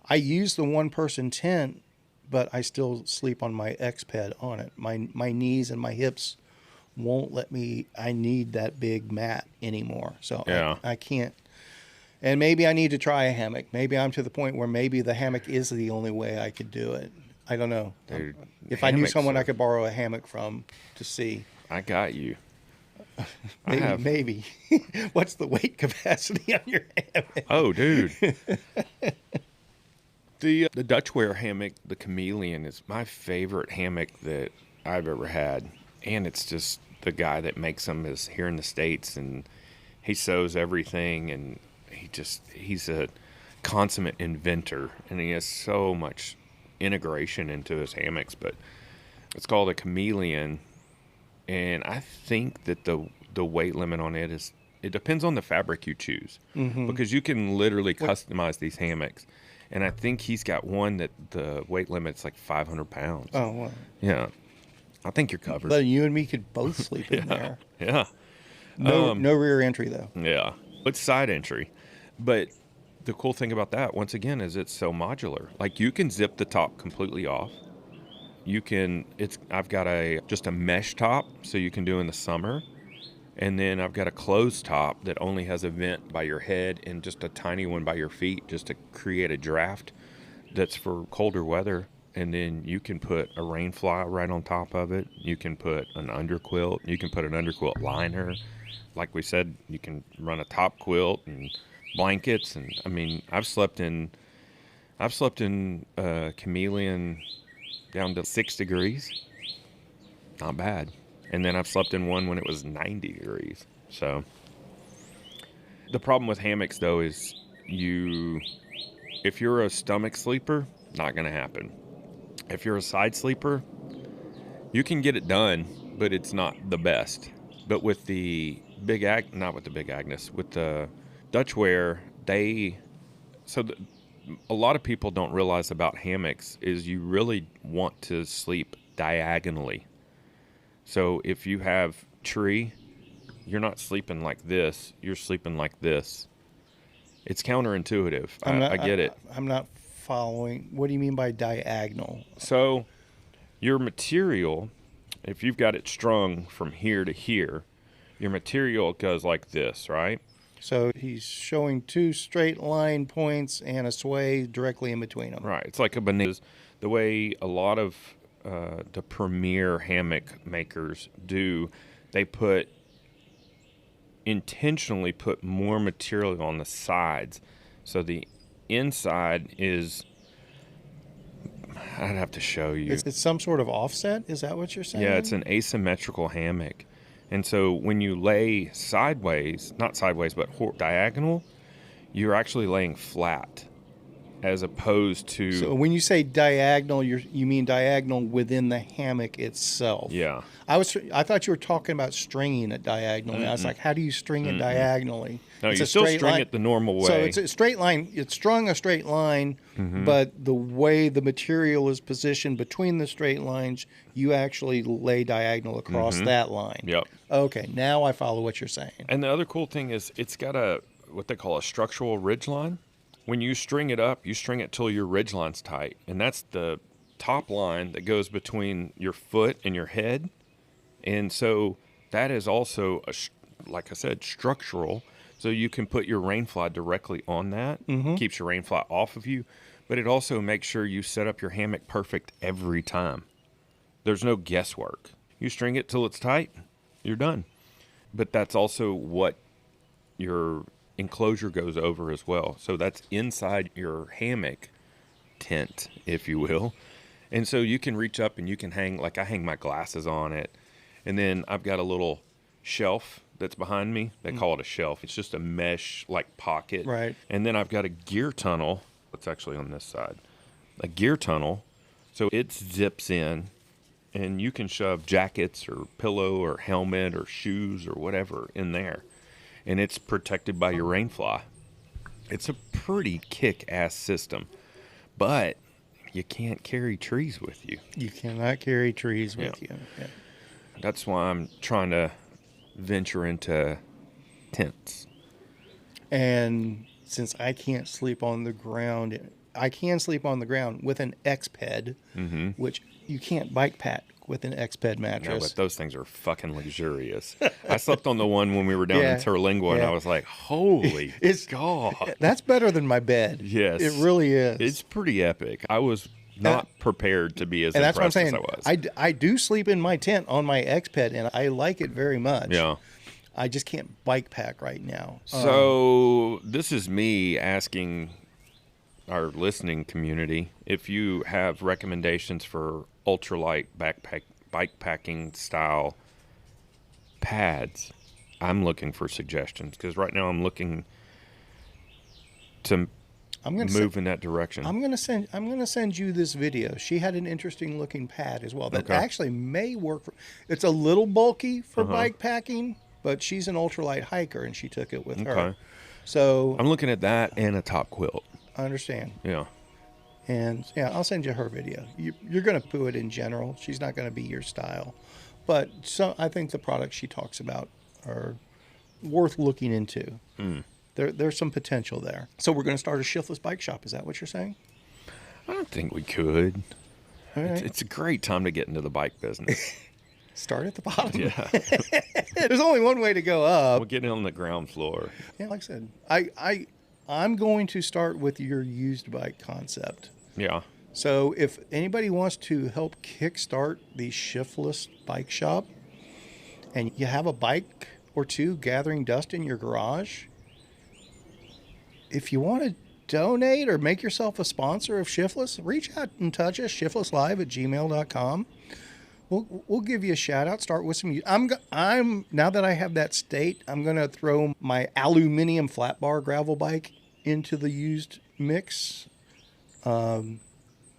I use the one-person tent, but I still sleep on my X-Ped on it. My knees and my hips won't let me. I need that big mat anymore. So I can't. And maybe I need to try a hammock. Maybe I'm to the point where maybe the hammock is the only way I could do it. I don't know. Dude, if I knew someone I could borrow a hammock from to see. I got you. Maybe. What's the weight capacity on your hammock? Oh, dude. The Dutchware hammock, the Chameleon, is my favorite hammock that I've ever had. And it's just the guy that makes them is here in the States, and he sews everything, and he's a consummate inventor, and he has so much integration into his hammocks. But it's called a Chameleon, and I think that the weight limit on it depends on the fabric you choose, because you can literally customize these hammocks. And I think he's got one that the weight limit's like 500 pounds. Oh, wow. Yeah. I think you're covered. But you and me could both sleep in there. Yeah. No rear entry, though. Yeah. It's side entry. But the cool thing about that, once again, is it's so modular. Like, you can zip the top completely off. I've got just a mesh top, so you can do in the summer. And then I've got a closed top that only has a vent by your head and just a tiny one by your feet, just to create a draft that's for colder weather. And then you can put a rain fly right on top of it. You can put an underquilt. You can put an underquilt liner. Like we said, you can run a top quilt and blankets. And I mean, I've slept in Chameleon down to 6 degrees. Not bad. And then I've slept in one when it was 90 degrees. So the problem with hammocks, though, is if you're a stomach sleeper, not going to happen. If you're a side sleeper, you can get it done, but it's not the best. But with the not with the Big Agnes, with the Dutchware, a lot of people don't realize about hammocks is you really want to sleep diagonally. So if you have tree, you're not sleeping like this, you're sleeping like this. It's counterintuitive. I get it. I'm not following. What do you mean by diagonal? So your material, if you've got it strung from here to here, your material goes like this, right? So he's showing 2 straight line points and a sway directly in between them. Right. It's like a banana. The way a lot of the premier hammock makers do, they intentionally put more material on the sides. So the inside is, I'd have to show you. It's some sort of offset? Is that what you're saying? Yeah, it's an asymmetrical hammock. And so when you lay sideways, not sideways, but diagonal, you're actually laying flat as opposed to... So when you say diagonal, you mean diagonal within the hammock itself. Yeah. I thought you were talking about stringing it diagonally. I was like, how do you string it diagonally? No, you still string it the normal way. So it's a straight line. It's strung a straight line, but the way the material is positioned between the straight lines, you actually lay diagonal across that line. Yep. Okay, now I follow what you're saying. And the other cool thing is it's got what they call a structural ridge line. When you string it up, you string it till your ridge line's tight. And that's the top line that goes between your foot and your head. And so that is also, like I said, structural. So you can put your rain fly directly on that. Keeps your rain fly off of you. But it also makes sure you set up your hammock perfect every time. There's no guesswork. You string it till it's tight, you're done. But that's also what your enclosure goes over as well. So that's inside your hammock tent, if you will. And so you can reach up and you can hang, like I hang my glasses on it. And then I've got a little shelf that's behind me. They call it a shelf. It's just a mesh like pocket. Right. And then I've got a gear tunnel. It's actually on this side. A gear tunnel. So it zips in and you can shove jackets or pillow or helmet or shoes or whatever in there. And it's protected by your rain fly. It's a pretty kick-ass system. But you can't carry trees with you. You cannot carry trees with you. Yeah. That's why I'm trying to venture into tents. And since I can't sleep on the ground, I can sleep on the ground with an X-Ped, which you can't bike pack with an X-Ped mattress. No, but those things are fucking luxurious. I slept on the one when we were down in Terlingua, and I was like, holy God. That's better than my bed. Yes. It really is. It's pretty epic. I was not prepared to be as and that's what I'm impressed saying. as I was. I do sleep in my tent on my X-Ped, and I like it very much. Yeah. I just can't bike pack right now. So this is me asking our listening community if you have recommendations for ultralight bike packing style pads. I'm looking for suggestions because right now I'm looking to move in that direction. I'm gonna send you this video. She had an interesting looking pad as well that actually may work. It's a little bulky for bike packing, but she's an ultralight hiker and she took it with her. So I'm looking at that and a top quilt. I understand. Yeah. And I'll send you her video. You're going to poo it in general. She's not going to be your style. But I think the products she talks about are worth looking into. There's some potential there. So we're going to start a shiftless bike shop. Is that what you're saying? I don't think we could. All right. It's a great time to get into the bike business. Start at the bottom. Yeah. There's only one way to go up. We'll get in on the ground floor. Yeah, like I said, I'm going to start with your used bike concept. Yeah. So if anybody wants to help kickstart the shiftless bike shop and you have a bike or two gathering dust in your garage, if you want to donate or make yourself a sponsor of Shiftless, reach out and touch us, shiftlesslive@gmail.com. We'll give you a shout out. Start with some. I'm now that I have that state, I'm gonna throw my aluminum flat bar gravel bike into the used mix.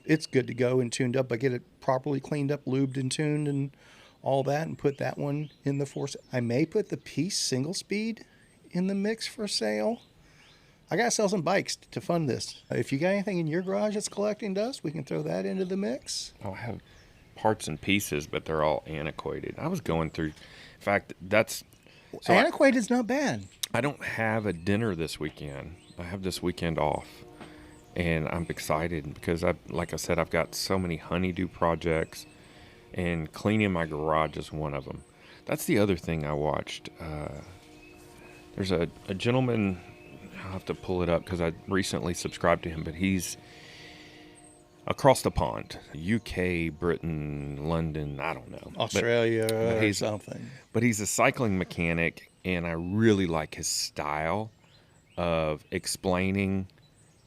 It's good to go and tuned up. I get it properly cleaned up, lubed and tuned and all that, and put that one in the force. I may put the Peace single speed in the mix for sale. I gotta sell some bikes to fund this. If you got anything in your garage that's collecting dust, we can throw that into the mix. I'll have parts and pieces, but they're all antiquated. I was going through, in fact, that's... So antiquated's not bad. I don't have a dinner this weekend, I have this weekend off, and I'm excited because like I said, I've got so many honeydew projects, and cleaning my garage is one of them. That's the other thing I watched. There's a gentleman, I'll have to pull it up because I recently subscribed to him, but he's across the pond, UK, Britain, London, I don't know. Australia but or something. But he's a cycling mechanic, and I really like his style of explaining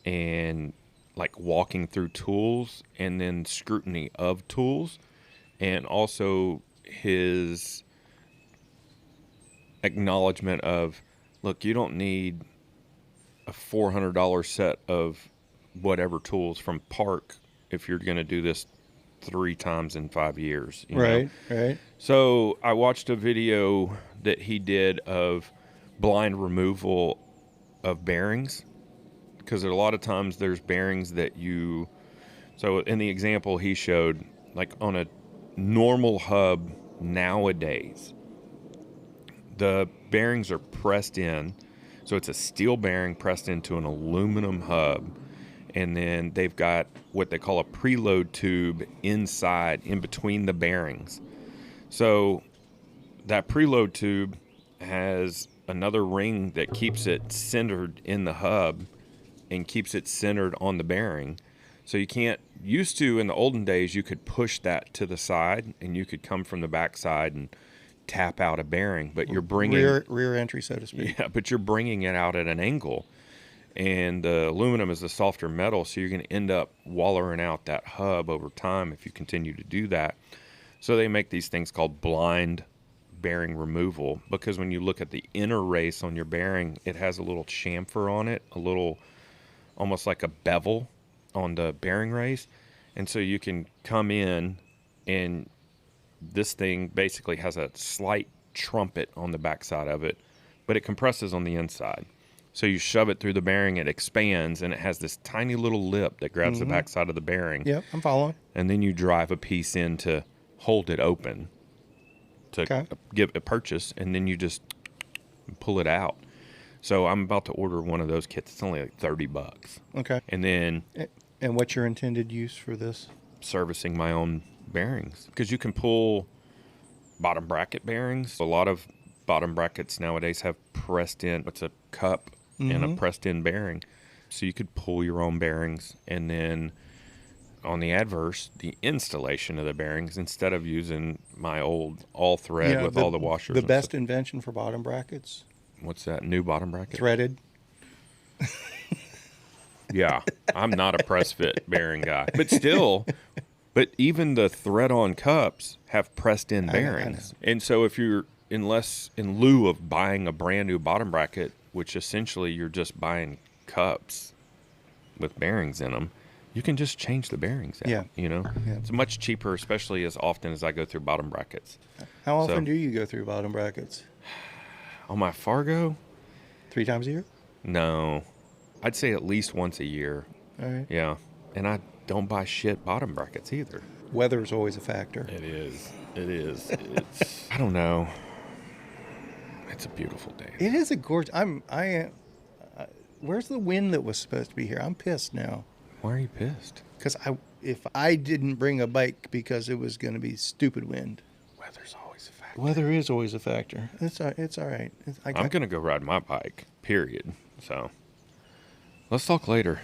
and like walking through tools and then scrutiny of tools, and also his acknowledgement of, look, you don't need a $400 set of whatever tools from Park if you're going to do this 3 times in 5 years. You know? Right. So I watched a video that he did of blind removal of bearings, because a lot of times there's bearings that so in the example he showed, like on a normal hub nowadays, the bearings are pressed in. So it's a steel bearing pressed into an aluminum hub. And then they've got what they call a preload tube inside, in between the bearings. So that preload tube has another ring that keeps it centered in the hub and keeps it centered on the bearing. So you can't, used to in the olden days, you could push that to the side and you could come from the back side and tap out a bearing, but you're bringing rear entry, so to speak. Yeah, but you're bringing it out at an angle, and the aluminum is a softer metal, so you're going to end up wallering out that hub over time if you continue to do that. So they make these things called blind bearing removal, because when you look at the inner race on your bearing, it has a little chamfer on it, a little almost like a bevel on the bearing race, and so you can come in, and this thing basically has a slight trumpet on the backside of it, but it compresses on the inside. So you shove it through the bearing, it expands, and it has this tiny little lip that grabs the backside of the bearing. Yep, I'm following. And then you drive a piece in to hold it open to give a purchase, and then you just pull it out. So I'm about to order one of those kits. It's only like $30. Okay. And then... And what's your intended use for this? Servicing my own bearings, because you can pull bottom bracket bearings. A lot of bottom brackets nowadays have pressed in, it's a cup and a pressed in bearing, so you could pull your own bearings. And then on the adverse, the installation of the bearings, instead of using my old all thread with all the washers. The best invention for bottom brackets? What's that? New bottom bracket? Threaded. Yeah, I'm not a press fit bearing guy, but still. But even the thread-on cups have pressed-in bearings. I know. And so if you're, in lieu of buying a brand new bottom bracket, which essentially you're just buying cups with bearings in them, you can just change the bearings out. Yeah. You know? Yeah. It's much cheaper, especially as often as I go through bottom brackets. How often do you go through bottom brackets? On my Fargo? 3 times a year? No. I'd say at least once a year. All right. Yeah. And I don't buy shit bottom brackets either. Weather's always a factor. It is. It's I don't know. It's a beautiful day. It is a gorgeous. Where's the wind that was supposed to be here? I'm pissed now. Why are you pissed? Because if I didn't bring a bike because it was going to be stupid wind. Weather's always a factor. Weather is always a factor. It's all right. I'm going to go ride my bike, period. So let's talk later.